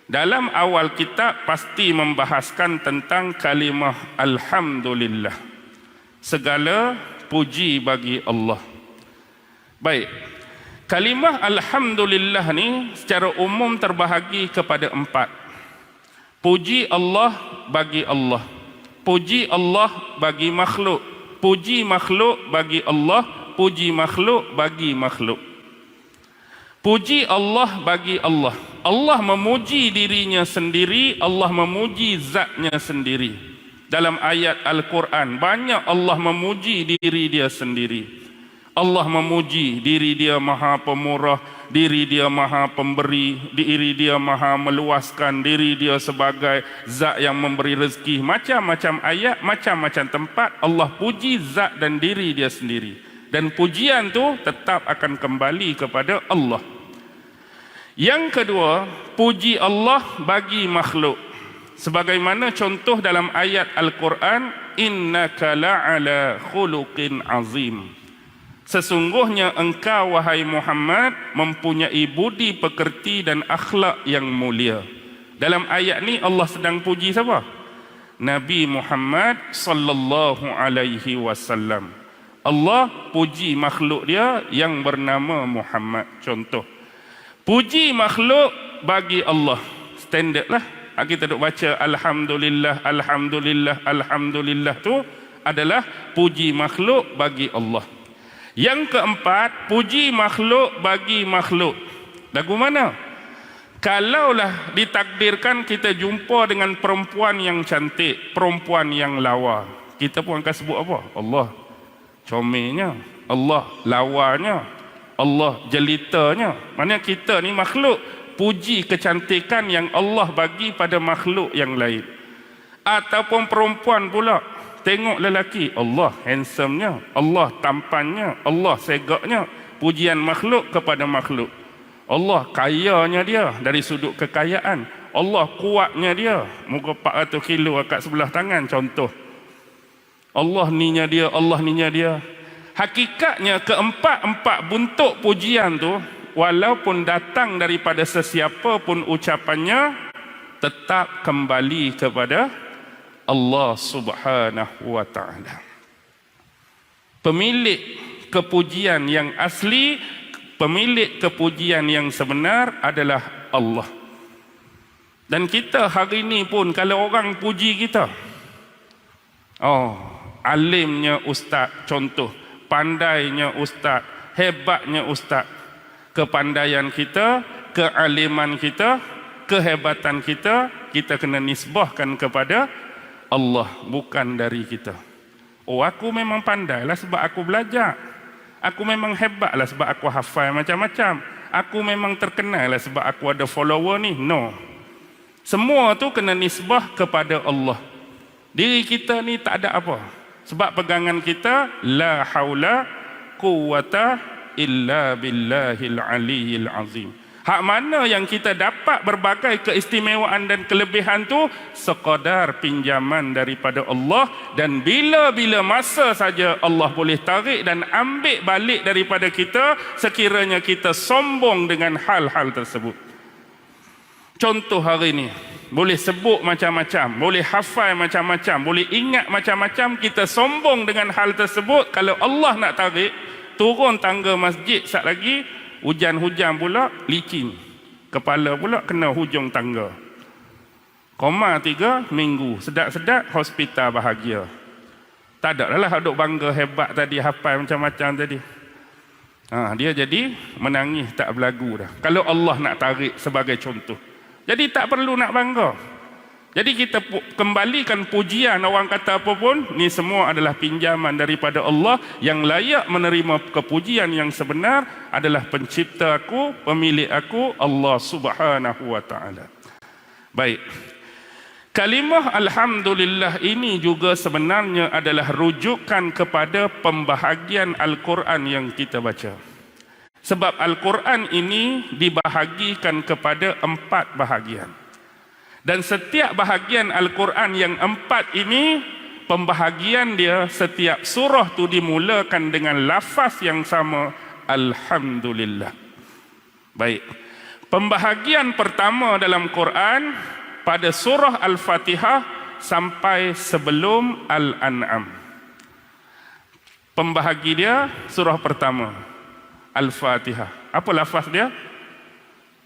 dalam awal kitab pasti membahaskan tentang kalimah Alhamdulillah. Segala puji bagi Allah. Baik. Kalimah Alhamdulillah ni secara umum terbahagi kepada 4. Puji Allah bagi Allah. Puji Allah bagi makhluk. Puji makhluk bagi Allah. Puji makhluk bagi makhluk. Puji Allah bagi Allah. Allah memuji dirinya sendiri, Allah memuji zatnya sendiri. Dalam ayat Al-Quran banyak Allah memuji diri dia sendiri. Allah memuji diri dia maha pemurah, diri dia maha pemberi, diri dia maha meluaskan, diri dia sebagai zat yang memberi rezeki. Macam-macam ayat, macam-macam tempat Allah puji zat dan diri dia sendiri. Dan pujian tu tetap akan kembali kepada Allah. Yang kedua, puji Allah bagi makhluk. Sebagaimana contoh dalam ayat Al-Quran, innaka la'ala khuluqin azim. Sesungguhnya engkau wahai Muhammad mempunyai budi pekerti dan akhlak yang mulia. Dalam ayat ni Allah sedang puji siapa? Nabi Muhammad sallallahu alaihi wasallam. Allah puji makhluk dia yang bernama Muhammad. Contoh, puji makhluk bagi Allah. Standard lah. Kita duk baca Alhamdulillah, Alhamdulillah, Alhamdulillah tu adalah puji makhluk bagi Allah. Yang keempat, puji makhluk bagi makhluk. Lagu mana? Kalaulah ditakdirkan kita jumpa dengan perempuan yang cantik, perempuan yang lawa, kita pun akan sebut apa? Allah comelnya, Allah lawanya, Allah jelitanya. Maksudnya kita ni makhluk puji kecantikan yang Allah bagi pada makhluk yang lain. Ataupun perempuan pula, tengok lelaki, Allah handsome-nya, Allah tampannya, Allah segaknya. Pujian makhluk kepada makhluk. Allah kayanya dia dari sudut kekayaan. Allah kuatnya dia, muka 400 kilo kat sebelah tangan contoh. Allah ninya dia, Allah ninya dia. Hakikatnya keempat-empat bentuk pujian tu, walaupun datang daripada sesiapa pun ucapannya, tetap kembali kepada Allah Subhanahu wa ta'ala. Pemilik kepujian yang asli, pemilik kepujian yang sebenar adalah Allah. Dan kita hari ini pun kalau orang puji kita, alimnya ustaz contoh, pandainya ustaz, hebatnya ustaz, kepandaian kita, kealiman kita, kehebatan kita, kita kena nisbahkan kepada Allah, bukan dari kita. Aku memang pandai lah sebab aku belajar. Aku memang hebat lah sebab aku hafal macam-macam. Aku memang terkenal lah sebab aku ada follower ni. No. Semua tu kena nisbah kepada Allah. Diri kita ni tak ada apa. Sebab pegangan kita, la haula quwwata illa billahil aliyyil azim. Hak mana yang kita dapat berbagai keistimewaan dan kelebihan tu sekadar pinjaman daripada Allah, dan bila-bila masa saja Allah boleh tarik dan ambil balik daripada kita sekiranya kita sombong dengan hal-hal tersebut. Contoh hari ni, boleh sebut macam-macam, boleh hafal macam-macam, boleh ingat macam-macam, kita sombong dengan hal tersebut. Kalau Allah nak tarik, turun tangga masjid sat lagi, hujan-hujan pula, licin. Kepala pula kena hujung tangga. Koma 3 minggu, sedap-sedap hospital bahagia. Tak ada lah duk bangga hebat tadi, hafal macam-macam tadi. Dia jadi menangis tak berlagu dah. Kalau Allah nak tarik sebagai contoh. Jadi tak perlu nak bangga. Jadi kita kembalikan pujian, orang kata apa pun, ni semua adalah pinjaman daripada Allah. Yang layak menerima kepujian yang sebenar adalah pencipta aku, pemilik aku, Allah Subhanahu wa ta'ala. Baik. Kalimah Alhamdulillah ini juga sebenarnya adalah rujukan kepada pembahagian Al-Quran yang kita baca. Sebab Al-Quran ini dibahagikan kepada 4 bahagian. Dan setiap bahagian Al-Quran yang 4 ini, pembahagian dia setiap surah tu dimulakan dengan lafaz yang sama, Alhamdulillah. Baik. Pembahagian pertama dalam Quran pada surah Al-Fatihah sampai sebelum Al-An'am. Pembahagi dia surah pertama Al-Fatihah. Apa lafaz dia?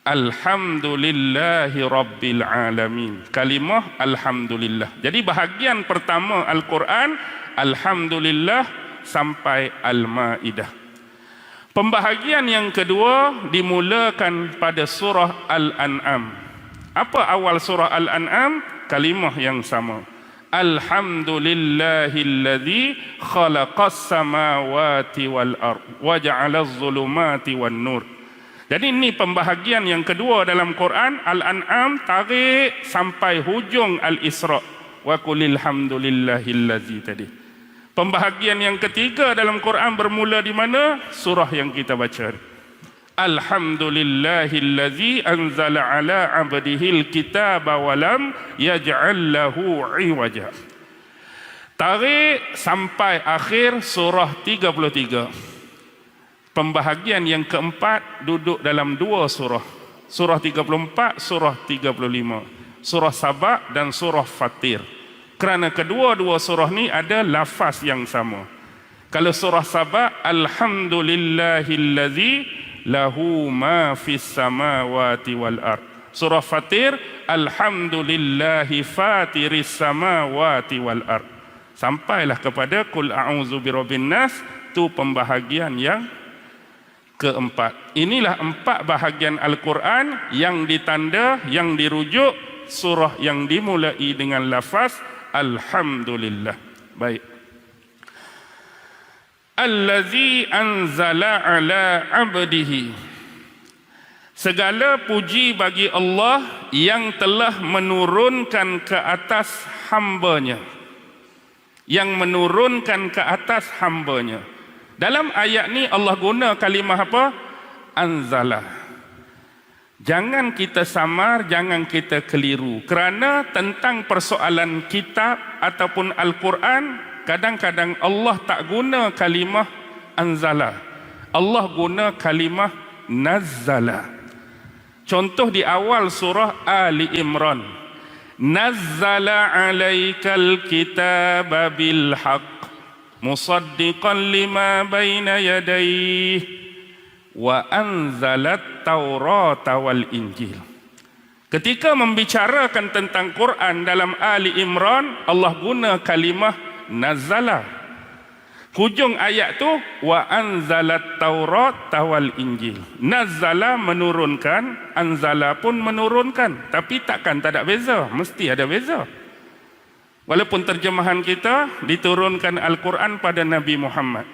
Alhamdulillahi Rabbil Alamin. Kalimah Alhamdulillah. Jadi bahagian pertama Al-Quran, Alhamdulillah sampai Al-Ma'idah. Pembahagian yang kedua dimulakan pada surah Al-An'am. Apa awal surah Al-An'am? Kalimah yang sama. Alhamdulillahilladzi khalaqas samawati wal ard wa ja'alaz zulumati wan nur. Jadi ini pembahagian yang kedua dalam Quran. Al-An'am tarik sampai hujung Al-Isra. Wa qulil hamdulillahilladzi tadi. Pembahagian yang ketiga dalam Quran bermula di mana? Surah yang kita baca. Alhamdulillahilladzi anzala ala abdihil kitaba wa lam yaj'al lahu iwaja. Tarik sampai akhir surah 33. Pembahagian yang keempat duduk dalam 2 surah. Surah 34, surah 35. Surah Saba dan surah Fatir. Kerana kedua-dua surah ni ada lafaz yang sama. Kalau surah Saba, Alhamdulillahilladzi lahu ma fis samawati wal ard. Surah Fatir, Alhamdulillahi fatiris samawati wal ard. Sampailah kepada Qul a'udzu birabbin nas, tu pembahagian yang keempat. Inilah 4 bahagian Al-Quran yang ditanda, yang dirujuk surah yang dimulai dengan lafaz Alhamdulillah. Baik. Allazi anzala ala abdihi. Segala puji bagi Allah yang telah menurunkan ke atas hamba-Nya. Yang menurunkan ke atas hamba-Nya. Dalam ayat ni Allah guna kalimah apa? Anzala. Jangan kita samar, jangan kita keliru. Kerana tentang persoalan kitab ataupun Al-Quran, kadang-kadang Allah tak guna kalimah anzala. Allah guna kalimah nazzala. Contoh di awal surah Ali Imran. Nazzala alaikal kitaba bil haqq musaddiqan lima baina yadayhi wa anzalat taurata wal injil. Ketika membicarakan tentang Quran dalam Ali Imran, Allah guna kalimah nazzala. Hujung ayat tu wa anzalat taurat wal injil. Nazzala menurunkan, anzala pun menurunkan. Tapi takkan tak ada beza, mesti ada beza. Walaupun terjemahan kita diturunkan Al-Quran pada Nabi Muhammad.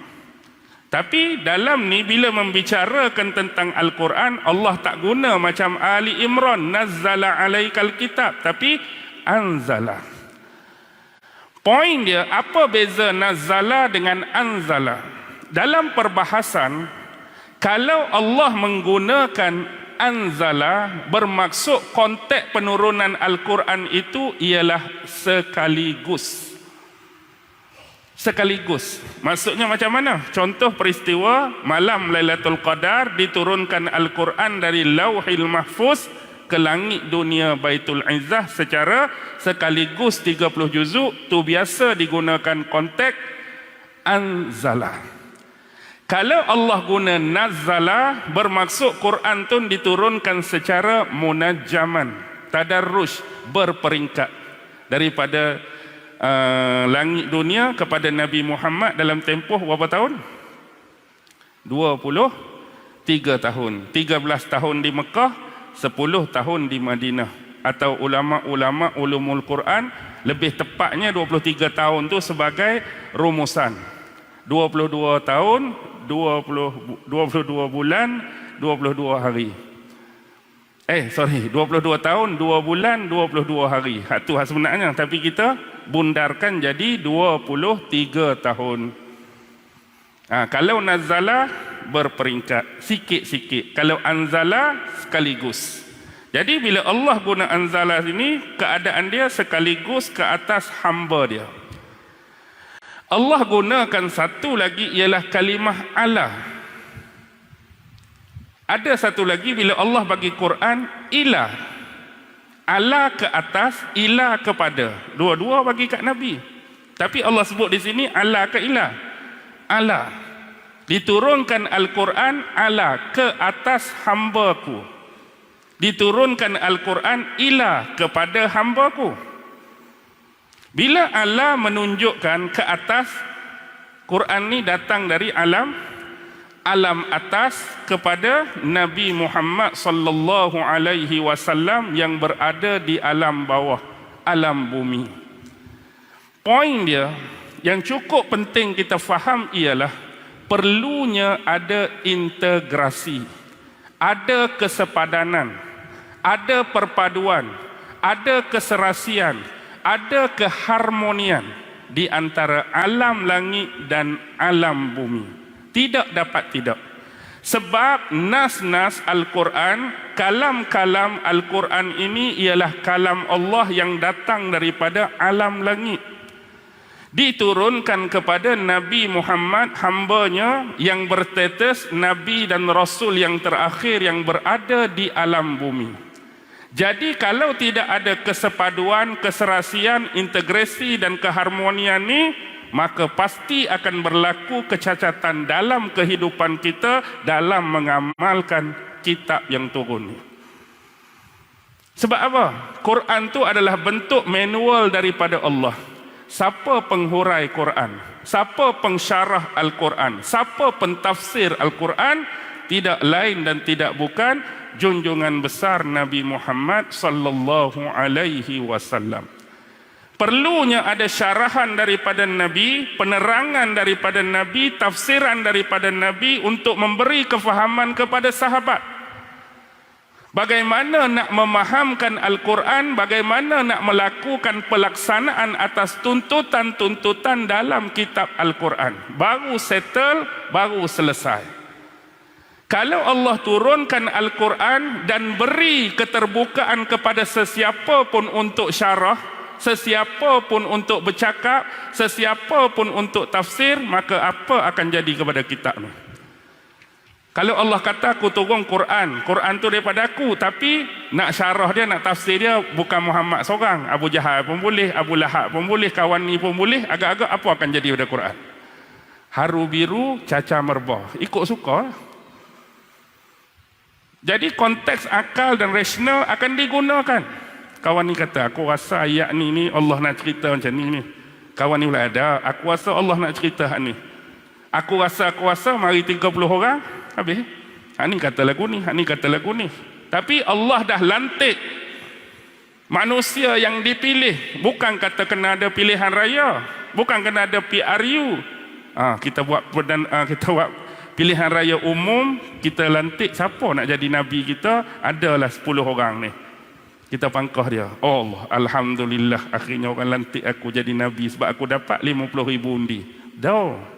Tapi dalam ni bila membicarakan tentang Al-Quran, Allah tak guna macam Ali Imran, nazzala alaikal kitab, tapi anzala. Poin dia, apa beza nazzala dengan anzala? Dalam perbahasan, kalau Allah menggunakan anzala, bermaksud konteks penurunan Al-Quran itu ialah sekaligus. Sekaligus. Maksudnya macam mana? Contoh peristiwa malam Lailatul Qadar diturunkan Al-Quran dari Lauhil Mahfuz ke langit dunia Baitul Izzah secara sekaligus 30 juzuk. Tu biasa digunakan konteks anzala. Kalau Allah guna nazzala, bermaksud Quran tu diturunkan secara munajjaman, tadarruj, berperingkat daripada langit dunia kepada Nabi Muhammad dalam tempoh berapa tahun? 23 tahun. 13 tahun di Mekah, 10 tahun di Madinah. Atau ulama-ulama ulumul Quran, lebih tepatnya 23 tahun tu sebagai rumusan. 22 tahun, 22 bulan, 22 hari. 22 tahun, 2 bulan, 22 hari. Itu sebenarnya. Tapi kita bundarkan jadi 23 tahun. Kalau nazala berperingkat, sikit-sikit. Kalau anzala sekaligus. Jadi bila Allah guna anzala ini, keadaan dia sekaligus ke atas hamba dia. Allah gunakan satu lagi ialah kalimah ala. Ada satu lagi bila Allah bagi Quran ila. Ala ke atas, ila kepada. Dua-dua bagi kat Nabi. Tapi Allah sebut di sini ala ke ila. Ala. Diturunkan Al-Quran ala ke atas hamba-Ku. Diturunkan Al-Quran ila kepada hamba-Ku. Bila ala menunjukkan ke atas, Quran ni datang dari alam atas kepada Nabi Muhammad sallallahu alaihi wasallam yang berada di alam bawah, alam bumi. Poin dia yang cukup penting kita faham ialah perlunya ada integrasi, ada kesepadanan, ada perpaduan, ada keserasian, ada keharmonian di antara alam langit dan alam bumi. Tidak dapat tidak. Sebab nas-nas Al-Quran, kalam-kalam Al-Quran ini ialah kalam Allah yang datang daripada alam langit. Diturunkan kepada Nabi Muhammad, hamba-Nya yang berstatus Nabi dan Rasul yang terakhir yang berada di alam bumi. Jadi kalau tidak ada kesepaduan, keserasian, integrasi dan keharmonian ini, maka pasti akan berlaku kecacatan dalam kehidupan kita dalam mengamalkan kitab yang turun ini. Sebab apa? Quran itu adalah bentuk manual daripada Allah. Siapa penghurai Quran? Siapa pensyarah Al-Quran? Siapa pentafsir Al-Quran? Tidak lain dan tidak bukan junjungan besar Nabi Muhammad sallallahu alaihi wasallam. Perlunya ada syarahan daripada Nabi, penerangan daripada Nabi, tafsiran daripada Nabi untuk memberi kefahaman kepada sahabat. Bagaimana nak memahamkan Al-Quran, bagaimana nak melakukan pelaksanaan atas tuntutan-tuntutan dalam kitab Al-Quran. Baru settle, baru selesai. Kalau Allah turunkan Al-Quran dan beri keterbukaan kepada sesiapa pun untuk syarah, sesiapa pun untuk bercakap, sesiapa pun untuk tafsir, maka apa akan jadi kepada kitab ni? Kalau Allah kata aku turun Quran, Quran tu daripada aku, tapi nak syarah dia, nak tafsir dia bukan Muhammad seorang, Abu Jahal pun boleh, Abu Lahab pun boleh, kawan ni pun boleh, agak-agak apa akan jadi pada Quran? Haru biru, cacar merbah, ikut suka. Jadi konteks akal dan rasional akan digunakan. Kawan ni kata, aku rasa ayat ni Allah nak cerita macam ni. Kawan ni pula ada, aku rasa Allah nak cerita hak ni. Aku rasa, mari 30 orang, habis. Hak ni kata lagu ni, hak ni kata lagu ni. Tapi Allah dah lantik manusia yang dipilih. Bukan kata kena ada pilihan raya, bukan kena ada PRU. Kita buat pilihan raya umum, kita lantik siapa nak jadi Nabi kita, adalah 10 orang ni. Kita pangkah dia. Oh Allah, Alhamdulillah, akhirnya orang lantik aku jadi Nabi sebab aku dapat 50,000 undi. Dah.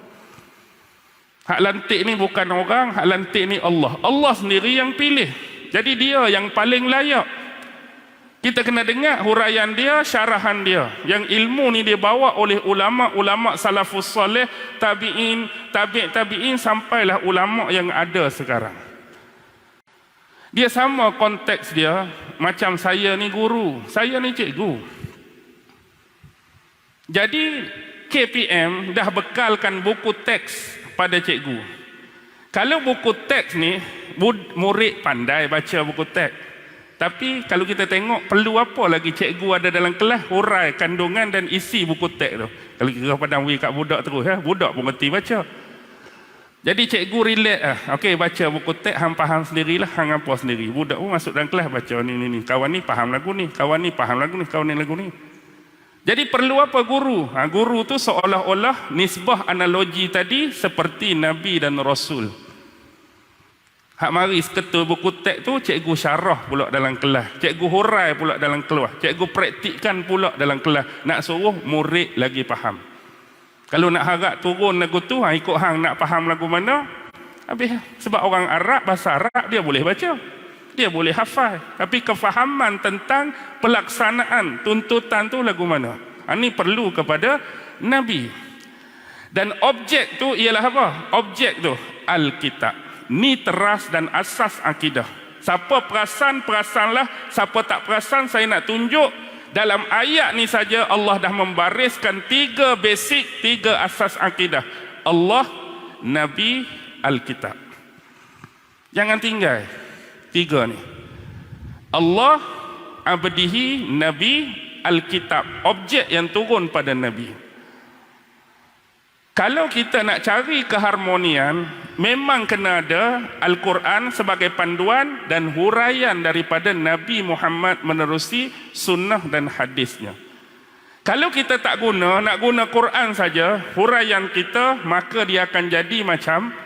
Hak lantik ni bukan orang, hak lantik ni Allah. Allah sendiri yang pilih. Jadi dia yang paling layak. Kita kena dengar huraian dia, syarahan dia. Yang ilmu ni dia bawa oleh ulama-ulama salafus soleh, tabi'in, tabi'in, sampailah ulama yang ada sekarang. Dia sama konteks dia macam saya ni guru, saya ni cikgu. Jadi KPM dah bekalkan buku teks pada cikgu. Kalau buku teks ni, murid pandai baca buku teks. Tapi kalau kita tengok, perlu apa lagi cikgu ada dalam kelas hurai kandungan dan isi buku teks tu. Kalau kita padang wui kat budak terus, budak pun ngerti baca. Jadi cikgu relax okey, baca buku teks, hang faham sendirilah, hang apa sendiri. Budak pun masuk dalam kelas baca ni. Kawan ni faham lagu ni, kawan ni faham lagu ni, kawan ni lagu ni. Jadi perlu apa guru? Guru tu seolah-olah nisbah analogi tadi seperti Nabi dan Rasul. Hak mari seketul buku teks tu, cikgu syarah pula dalam kelas, cikgu hurai pula dalam kelas, cikgu praktikkan pula dalam kelas, nak suruh murid lagi faham. Kalau nak harap turun lagu tu, ikut hang nak faham lagu mana, habis. Sebab orang Arab, bahasa Arab dia boleh baca, dia boleh hafal, tapi kefahaman tentang pelaksanaan tuntutan tu lagu mana, ini perlu kepada Nabi. Dan objek tu ialah apa? Objek tu Alkitab. Ni teras dan asas akidah. Siapa perasanlah, siapa tak perasan, saya nak tunjuk dalam ayat ni saja Allah dah membariskan 3 basic, 3 asas akidah. Allah, Nabi, Alkitab. Jangan tinggal 3 ni. Allah, abdihi, Nabi, Alkitab. Objek yang turun pada Nabi. Kalau kita nak cari keharmonian, memang kena ada Al-Quran sebagai panduan dan huraian daripada Nabi Muhammad menerusi sunnah dan hadisnya. Kalau kita tak guna, nak guna Quran saja, huraian kita, maka dia akan jadi macam,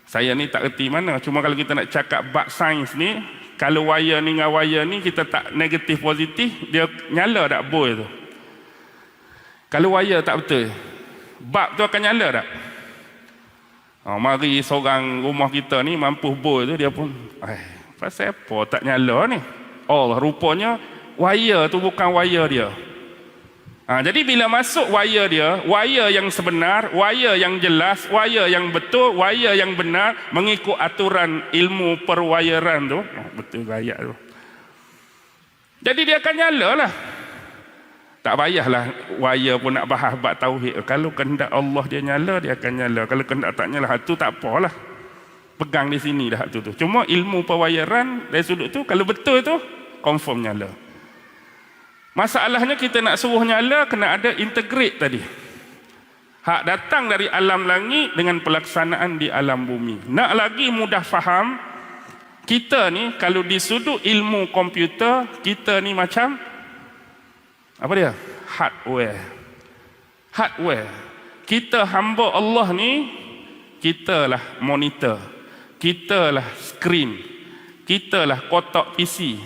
saya ni tak erti mana, cuma kalau kita nak cakap bab sains ni, kalau wire ni dengan wire ni, kita tak negatif positif, dia nyala tak boy tu. Kalau wire tak betul, bab tu akan nyala tak? Mari seorang rumah kita ni mampu boy tu, dia pun pasal apa tak nyala ni? Oh, rupanya wire tu bukan wire dia. Jadi bila masuk wire dia, wire yang sebenar, wire yang jelas, wire yang betul, wire yang benar, mengikut aturan ilmu perwirean tu, betul ayat tu, jadi dia akan nyala lah. Tak payahlah wire pun nak bahas bab tauhid. Kalau kehendak Allah dia nyala, dia akan nyala. Kalau kehendak tak nyala, tu tak apalah, pegang di sini dah tu. Cuma ilmu perwirean dari sudut tu, kalau betul tu confirm nyala. Masalahnya kita nak suruh nyala, kena ada integrate tadi. Hak datang dari alam langit dengan pelaksanaan di alam bumi. Nak lagi mudah faham, kita ni kalau di sudut ilmu komputer, kita ni macam apa dia? Hardware. Kita hamba Allah ni, kita lah monitor, kita lah screen, Kitalah kotak PC,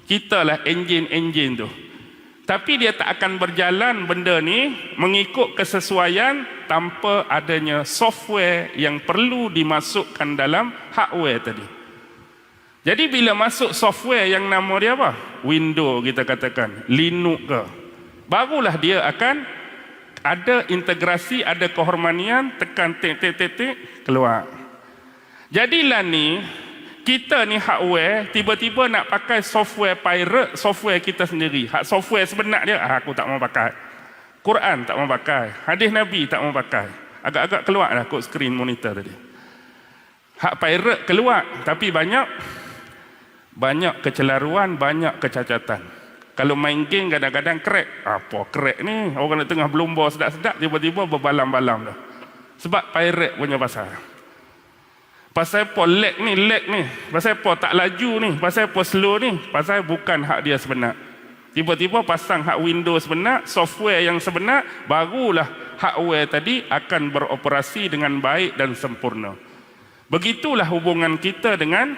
kitalah enjin-enjin tu. Tapi dia tak akan berjalan benda ni mengikut kesesuaian tanpa adanya software yang perlu dimasukkan dalam hardware tadi. Jadi bila masuk software yang nama dia apa? Windows kita katakan, Linux ke, barulah dia akan ada integrasi, ada keharmonian, tekan tik keluar. Jadilah ni kita ni hardware, tiba-tiba nak pakai software pirate, software kita sendiri. Hak software sebenar dia, aku tak mau pakai. Quran tak mau pakai. Hadis Nabi tak mau pakai. Agak-agak keluar dah kod screen monitor tadi. Hak pirate keluar, tapi banyak kecelaruan, banyak kecacatan. Kalau main game kadang-kadang crack. Apa crack ni? Orang nak tengah berlumba sedap-sedap, tiba-tiba berbalam-balam dah. Sebab pirate punya pasal. Pasal apa lag ni, pasal apa tak laju ni, pasal apa slow ni, pasal bukan hak dia sebenar. Tiba-tiba pasang hak Windows sebenar, software yang sebenar, barulah hardware tadi akan beroperasi dengan baik dan sempurna. Begitulah hubungan kita dengan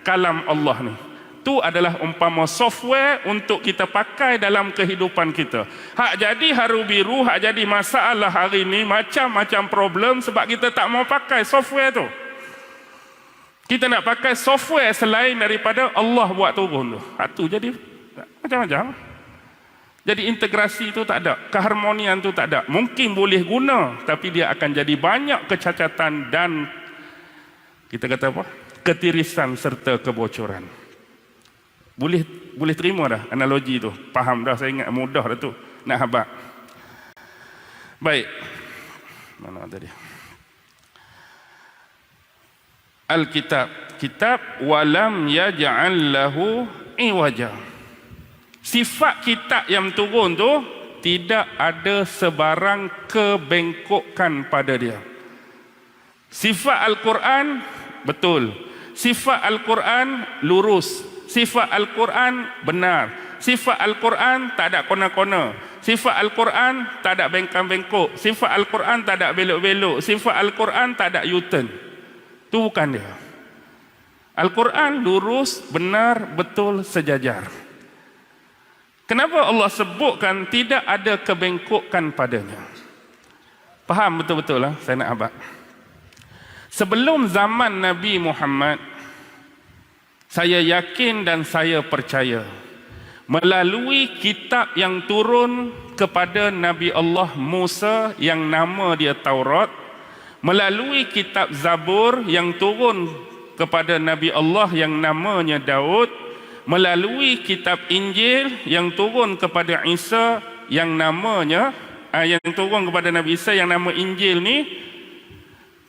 kalam Allah ni. Itu adalah umpama software untuk kita pakai dalam kehidupan kita. Hak jadi haru biru, hak jadi masalah hari ni, macam-macam problem sebab kita tak mau pakai software tu. Kita nak pakai software selain daripada Allah buat turun tu. Itu jadi macam-macam. Jadi integrasi tu tak ada, keharmonian tu tak ada. Mungkin boleh guna, tapi dia akan jadi banyak kecacatan dan kita kata apa? Ketirisan serta kebocoran. Boleh terima dah analogi tu. Faham dah, saya ingat mudah dah tu nak habaq. Baik. Mana tadi? Alkitab, kitab walam yaj'al lahu iwaja. Sifat kitab yang turun tu tidak ada sebarang kebengkokan pada dia. Sifat Al-Quran betul. Sifat Al-Quran lurus. Sifat Al-Quran benar. Sifat Al-Quran tak ada kona-kona. Sifat Al-Quran tak ada bengkang-bengkok. Sifat Al-Quran tak ada belok-belok. Sifat Al-Quran tak ada U-turn. Itu bukan dia. Al-Quran lurus, benar, betul, sejajar. Kenapa Allah sebutkan tidak ada kebengkokan padanya? Faham betul-betul lah, saya nak habaq. Sebelum zaman Nabi Muhammad, saya yakin dan saya percaya melalui kitab yang turun kepada Nabi Allah Musa yang nama dia Taurat, melalui kitab Zabur yang turun kepada Nabi Allah yang namanya Daud, melalui kitab Injil yang turun kepada Isa yang namanya yang turun kepada Nabi Isa yang nama Injil ni,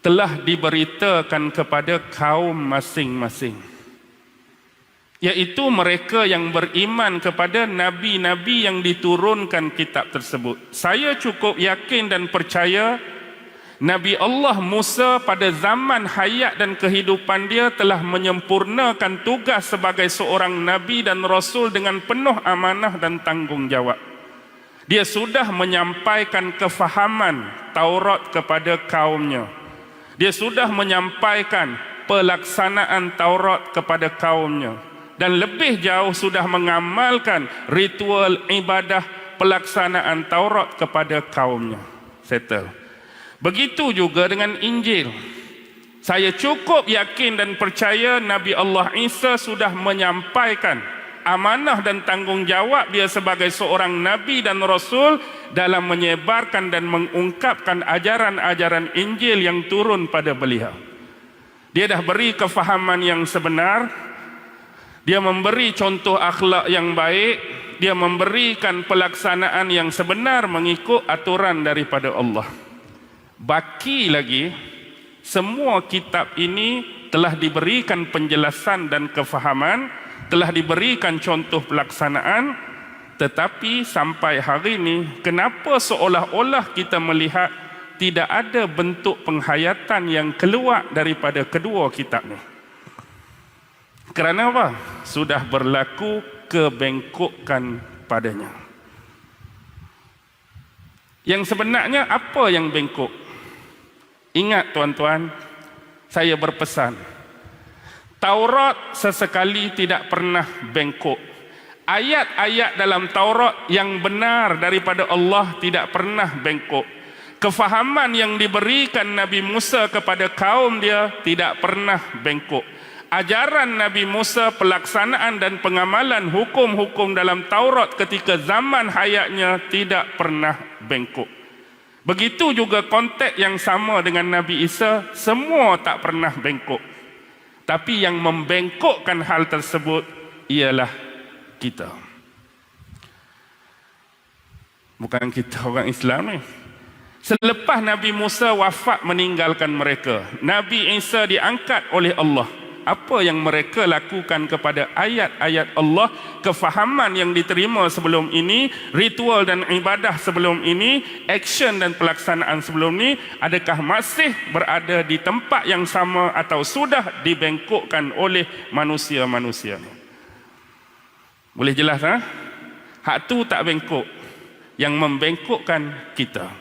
telah diberitakan kepada kaum masing-masing, iaitu mereka yang beriman kepada nabi-nabi yang diturunkan kitab tersebut. Saya cukup yakin dan percaya Nabi Allah Musa pada zaman hayat dan kehidupan dia telah menyempurnakan tugas sebagai seorang Nabi dan Rasul dengan penuh amanah dan tanggungjawab. Dia sudah menyampaikan kefahaman Taurat kepada kaumnya. Dia sudah menyampaikan pelaksanaan Taurat kepada kaumnya. Dan lebih jauh sudah mengamalkan ritual ibadah pelaksanaan Taurat kepada kaumnya. Settle. Begitu juga dengan Injil. Saya cukup yakin dan percaya Nabi Allah Isa sudah menyampaikan amanah dan tanggungjawab dia sebagai seorang Nabi dan Rasul dalam menyebarkan dan mengungkapkan ajaran-ajaran Injil yang turun pada beliau. Dia dah beri kefahaman yang sebenar, dia memberi contoh akhlak yang baik, dia memberikan pelaksanaan yang sebenar mengikut aturan daripada Allah. Baki lagi, semua kitab ini telah diberikan penjelasan dan kefahaman, telah diberikan contoh pelaksanaan, tetapi sampai hari ini, kenapa seolah-olah kita melihat tidak ada bentuk penghayatan yang keluar daripada kedua kitab ini? Kerana apa? Sudah berlaku kebengkokan padanya. Yang sebenarnya apa yang bengkok? Ingat tuan-tuan, saya berpesan, Taurat sesekali tidak pernah bengkok. Ayat-ayat dalam Taurat yang benar daripada Allah tidak pernah bengkok. Kefahaman yang diberikan Nabi Musa kepada kaum dia tidak pernah bengkok. Ajaran Nabi Musa, pelaksanaan dan pengamalan hukum-hukum dalam Taurat ketika zaman hayatnya tidak pernah bengkok. Begitu juga konteks yang sama dengan Nabi Isa, semua tak pernah bengkok. Tapi yang membengkokkan hal tersebut ialah kita. Bukan kita orang Islam ni. Selepas Nabi Musa wafat meninggalkan mereka, Nabi Isa diangkat oleh Allah. Apa yang mereka lakukan kepada ayat-ayat Allah, kefahaman yang diterima sebelum ini, ritual dan ibadah sebelum ini, action dan pelaksanaan sebelum ini, adakah masih berada di tempat yang sama atau sudah dibengkokkan oleh manusia-manusia? Boleh jelas ha? Hak tu tak bengkok. Yang membengkokkan kita.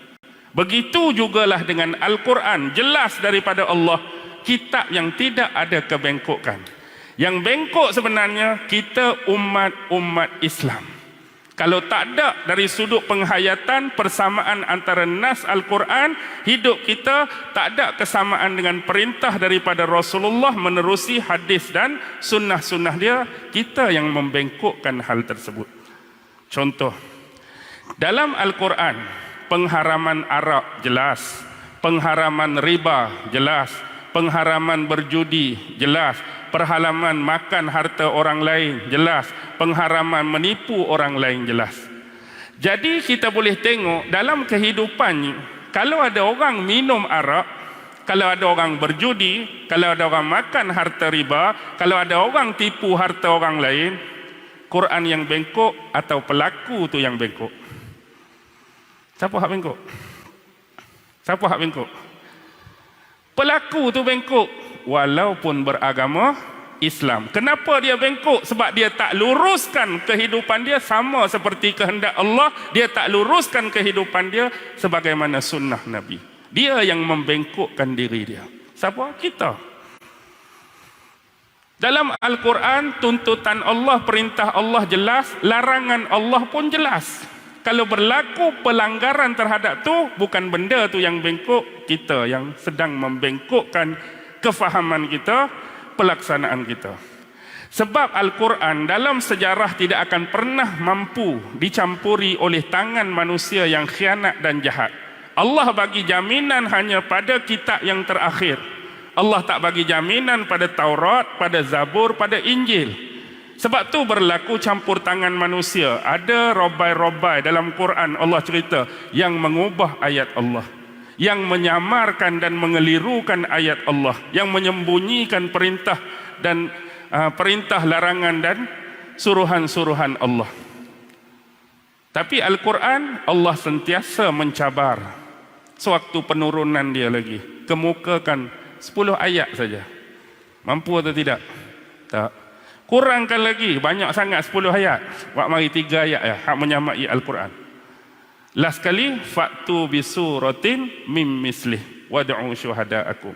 Begitu jugalah dengan Al-Quran, jelas daripada Allah, kitab yang tidak ada kebengkokan. Yang bengkok sebenarnya kita umat Islam. Kalau tak ada dari sudut penghayatan persamaan antara nas Al-Quran, hidup kita tak ada kesamaan dengan perintah daripada Rasulullah menerusi hadis dan sunnah-sunnah dia, kita yang membengkokkan hal tersebut. Contoh, dalam Al-Quran, pengharaman arak jelas, pengharaman riba jelas, pengharaman berjudi jelas, perhalaman makan harta orang lain jelas, pengharaman menipu orang lain jelas. Jadi kita boleh tengok dalam kehidupan, kalau ada orang minum arak, kalau ada orang berjudi, kalau ada orang makan harta riba, kalau ada orang tipu harta orang lain, Quran yang bengkok atau pelaku tu yang bengkok? Siapa hak bengkok? Siapa hak bengkok? Pelaku tu bengkok walaupun beragama Islam. Kenapa dia bengkok? Sebab dia tak luruskan kehidupan dia sama seperti kehendak Allah. Dia tak luruskan kehidupan dia sebagaimana sunnah Nabi. Dia yang membengkokkan diri dia. Siapa? Kita. Dalam Al-Quran, tuntutan Allah, perintah Allah jelas, larangan Allah pun jelas. Kalau berlaku pelanggaran terhadap tu, bukan benda tu yang bengkok, kita yang sedang membengkokkan kefahaman kita, pelaksanaan kita. Sebab Al-Quran dalam sejarah tidak akan pernah mampu dicampuri oleh tangan manusia yang khianat dan jahat. Allah bagi jaminan hanya pada kitab yang terakhir. Allah tak bagi jaminan pada Taurat, pada Zabur, pada Injil. Sebab tu berlaku campur tangan manusia. Ada robai-robai dalam Quran, Allah cerita, yang mengubah ayat Allah, yang menyamarkan dan mengelirukan ayat Allah, yang menyembunyikan perintah dan perintah larangan dan suruhan-suruhan Allah. Tapi Al-Quran, Allah sentiasa mencabar. Sewaktu penurunan dia lagi, kemukakan 10 ayat saja. Mampu atau tidak? Tak. Kurangkan lagi, banyak sangat 10 ayat. Wak mari 3 ayat ya, hak menyamai Al-Quran. Last kali, fa'tu bisuratin mim mislih wad'u syuhada'akum.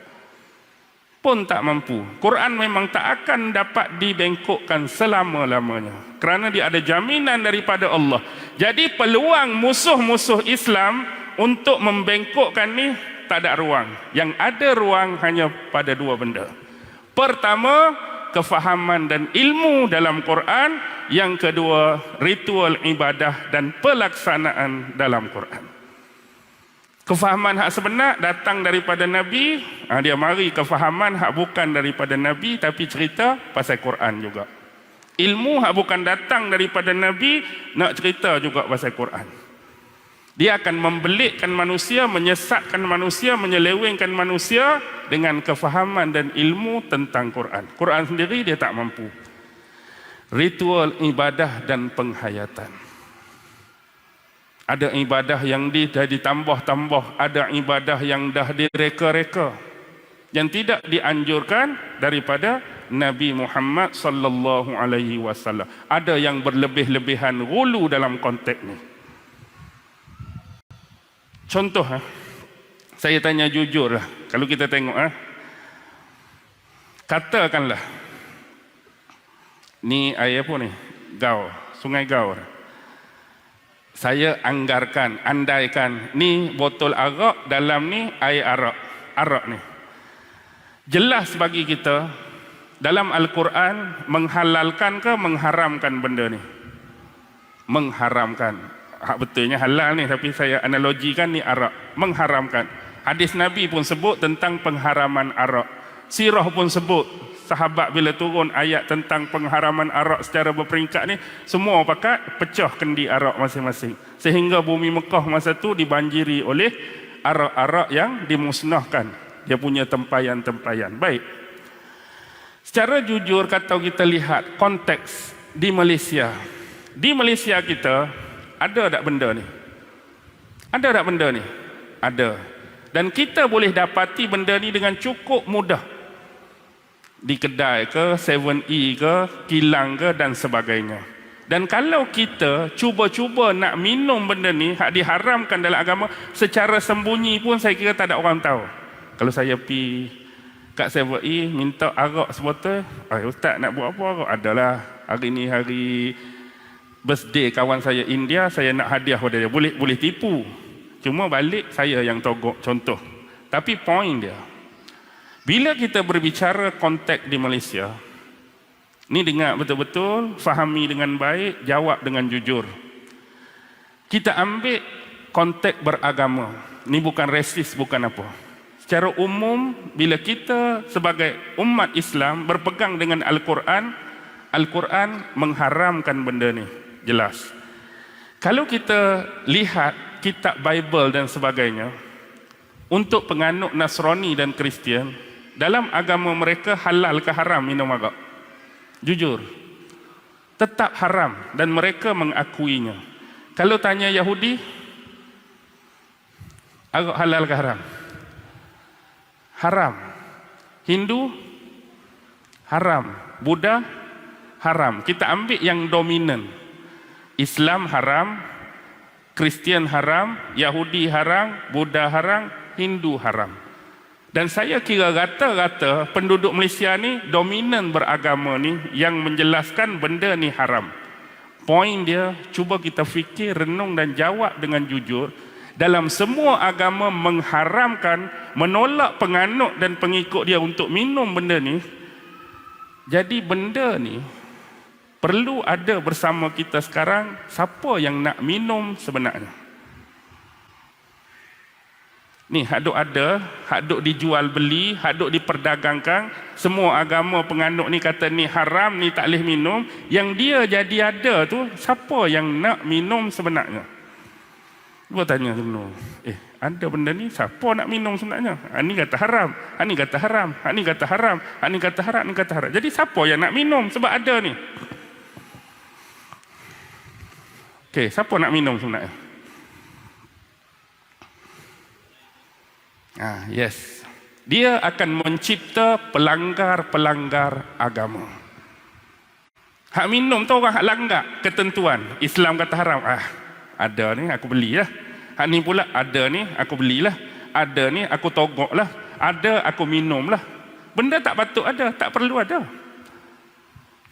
Pun tak mampu. Quran memang tak akan dapat dibengkokkan selama-lamanya. Kerana dia ada jaminan daripada Allah. Jadi peluang musuh-musuh Islam untuk membengkokkan ni tak ada ruang. Yang ada ruang hanya pada 2 benda. Pertama, kefahaman dan ilmu dalam Quran. Yang kedua, ritual ibadah dan pelaksanaan dalam Quran. Kefahaman hak sebenar datang daripada Nabi. Dia mari kefahaman hak bukan daripada Nabi, tapi cerita pasal Quran juga. Ilmu hak bukan datang daripada Nabi, nak cerita juga pasal Quran. Dia akan membelikkan manusia, menyesatkan manusia, menyelewengkan manusia dengan kefahaman dan ilmu tentang Quran. Quran sendiri dia tak mampu. Ritual ibadah dan penghayatan. Ada ibadah yang dah ditambah-tambah, ada ibadah yang dah direka-reka, yang tidak dianjurkan daripada Nabi Muhammad sallallahu alaihi wasallam. Ada yang berlebih-lebihan, ghulu dalam konteks ni. Contoh, saya tanya jujur lah, kalau kita tengok, katakanlah Ni air apa ni? Gau, Sungai Gau. Saya anggarkan, andaikan ni botol arak, dalam ni air arak. Arak ni. Jelas bagi kita dalam Al-Quran menghalalkan ke mengharamkan benda ni? Mengharamkan. Hak betulnya halal ni, tapi saya analogikan ni arak. Mengharamkan. Hadis Nabi pun sebut tentang pengharaman arak. Sirah pun sebut, sahabat bila turun ayat tentang pengharaman arak secara berperingkat ni, semua pakat pecah kendi arak masing-masing. Sehingga bumi Mekah masa tu dibanjiri oleh arak-arak yang dimusnahkan. Dia punya tempayan-tempayan. Baik. Secara jujur, kalau kita lihat konteks di Malaysia. Di Malaysia kita, ada tak benda ni? Ada tak benda ni? Ada. Dan kita boleh dapati benda ni dengan cukup mudah. Di kedai ke, 7E ke, kilang ke dan sebagainya. Dan kalau kita cuba-cuba nak minum benda ni, hak diharamkan dalam agama, secara sembunyi pun saya kira tak ada orang tahu. Kalau saya pergi kat 7E minta arak sebotol, ustaz nak buat apa arak? Adalah hari ni hari birthday kawan saya India, saya nak hadiah pada dia. Boleh tipu. Cuma balik saya yang togok contoh. Tapi poin dia, bila kita berbicara konteks di Malaysia, ni dengar betul-betul, fahami dengan baik, jawab dengan jujur. Kita ambil konteks beragama. Ni bukan resis, bukan apa. Secara umum, bila kita sebagai umat Islam berpegang dengan Al-Quran, Al-Quran mengharamkan benda ni. Jelas. Kalau kita lihat kitab Bible dan sebagainya, untuk penganut Nasrani dan Kristian, dalam agama mereka halal ke haram minum arak? Jujur. Tetap haram dan mereka mengakuinya. Kalau tanya Yahudi, arak halal ke haram? Haram. Hindu? Haram. Buddha? Haram. Kita ambil yang dominan. Islam haram, Kristian haram, Yahudi haram, Buddha haram, Hindu haram. Dan saya kira rata-rata penduduk Malaysia ni dominan beragama ni yang menjelaskan benda ni haram. Poin dia, cuba kita fikir, renung dan jawab dengan jujur. Dalam semua agama mengharamkan, menolak penganut dan pengikut dia untuk minum benda ni. Jadi benda ni perlu ada bersama kita sekarang. Siapa yang nak minum sebenarnya? Ni hak duk ada, hak duk dijual beli, hak duk diperdagangkan. Semua agama penganut ni kata ni haram, ni tak boleh minum. Yang dia jadi ada tu, siapa yang nak minum sebenarnya? Gua tanya dulu, ada benda ni, siapa nak minum sebenarnya? Ni kata haram, ni kata haram, ni kata haram, ni kata haram, ni kata haram. Jadi siapa yang nak minum sebab ada ni? Okey, siapa nak minum sebenarnya? Yes. Dia akan mencipta pelanggar-pelanggar agama. Hak minum tu orang hak langgar ketentuan. Islam kata haram. Ada ni aku belilah. Hak ni pula ada ni aku belilah. Ada ni aku togoklah. Ada aku minumlah. Benda tak patut ada, tak perlu ada.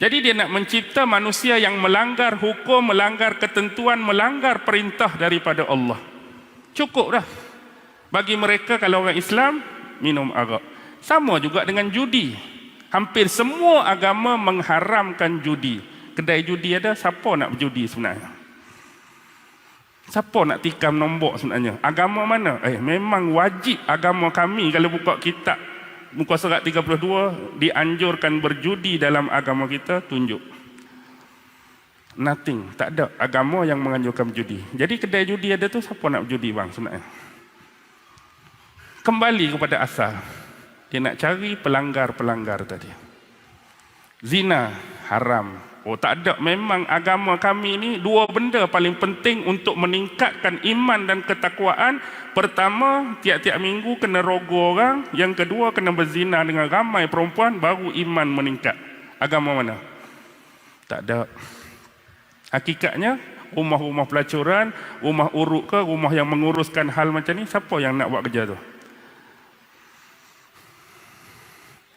Jadi dia nak mencipta manusia yang melanggar hukum, melanggar ketentuan, melanggar perintah daripada Allah. Cukup dah. Bagi mereka kalau orang Islam minum arak. Sama juga dengan judi. Hampir semua agama mengharamkan judi. Kedai judi ada, siapa nak berjudi sebenarnya? Siapa nak tikam nombok sebenarnya? Agama mana? Memang wajib agama kami kalau buka kitab muka surat 32 dianjurkan berjudi dalam agama kita, tunjuk. Nothing, tak ada agama yang menganjurkan judi. Jadi kedai judi ada tu, siapa nak berjudi bang sebenarnya? Kembali kepada asal. Dia nak cari pelanggar-pelanggar tadi. Zina haram. Tak ada. Memang agama kami ni dua benda paling penting untuk meningkatkan iman dan ketakwaan. Pertama, tiap-tiap minggu kena rogo orang. Yang kedua, kena berzina dengan ramai perempuan, baru iman meningkat. Agama mana? Tak ada. Hakikatnya, rumah-rumah pelacuran, rumah uruk ke, rumah yang menguruskan hal macam ni, siapa yang nak buat kerja tu?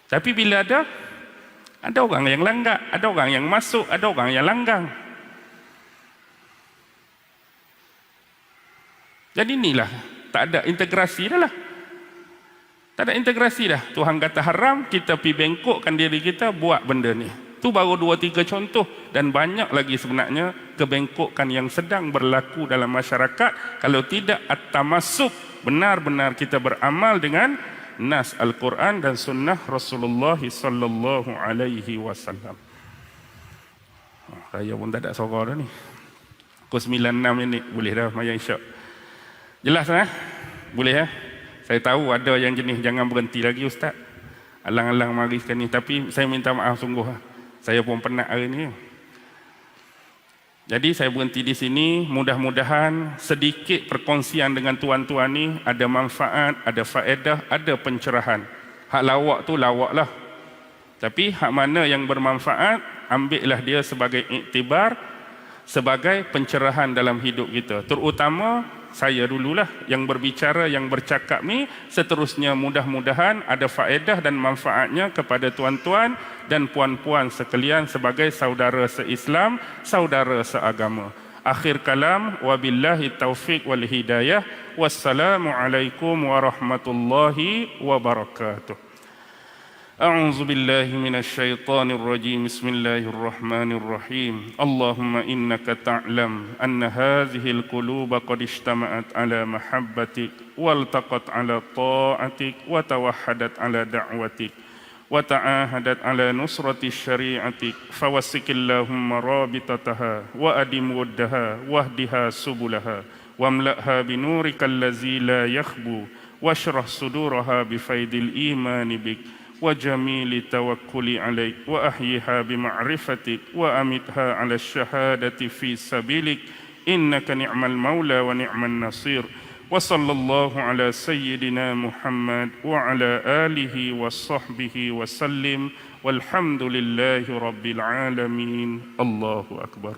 Tapi bila ada, Ada orang yang langgak, ada orang yang masuk, ada orang yang langgang. Jadi inilah, tak ada integrasi dah lah. Tak ada integrasi dah. Tuhan kata haram, kita pergi bengkokkan diri kita buat benda ni. Tu baru 2-3 contoh, dan banyak lagi sebenarnya kebengkokan yang sedang berlaku dalam masyarakat. Kalau tidak at-tamassuk, benar-benar kita beramal dengan nas Al-Quran dan sunnah Rasulullah sallallahu alaihi wasallam. Saya pun tak ada suara dah ni. Pukul 9:06 minit boleh dah maya isyak. Jelas boleh Saya tahu ada yang jenis jangan berhenti lagi ustaz, alang-alang mari sekali ni, tapi saya minta maaf sungguh, saya pun penat hari ni. Jadi saya berhenti di sini. Mudah-mudahan sedikit perkongsian dengan tuan-tuan ni ada manfaat, ada faedah, ada pencerahan. Hak lawak tu lawak lah, tapi hak mana yang bermanfaat, ambillah dia sebagai iktibar, sebagai pencerahan dalam hidup kita. Terutama saya dululah yang berbicara, yang bercakap ni, seterusnya mudah-mudahan ada faedah dan manfaatnya kepada tuan-tuan dan puan-puan sekalian sebagai saudara se-Islam, saudara seagama. Akhir kalam, wabillahi taufiq wal hidayah. Wassalamualaikum warahmatullahi wabarakatuh. أعوذ بالله من الشيطان الرجيم بسم الله الرحمن الرحيم اللهم إنك تعلم أن هذه القلوب قد اجتمعت على محبتك والتقت على طاعتك وتوحدت على دعوتك وتعاهدت على نصرة شريعتك فوسك اللهم رابطتها وأدم ودها واهدها سبلها واملأها بنورك الذي لا يخبو واشرح صدورها بفيض الإيمان بك وجميل التوكل عليك وأحيها بمعرفتك وأمتها على الشهادة في سبيلك إنك نعم المولى ونعم النصير وصلى الله على سيدنا محمد وعلى آله وصحبه وسلم والحمد لله رب العالمين الله أكبر.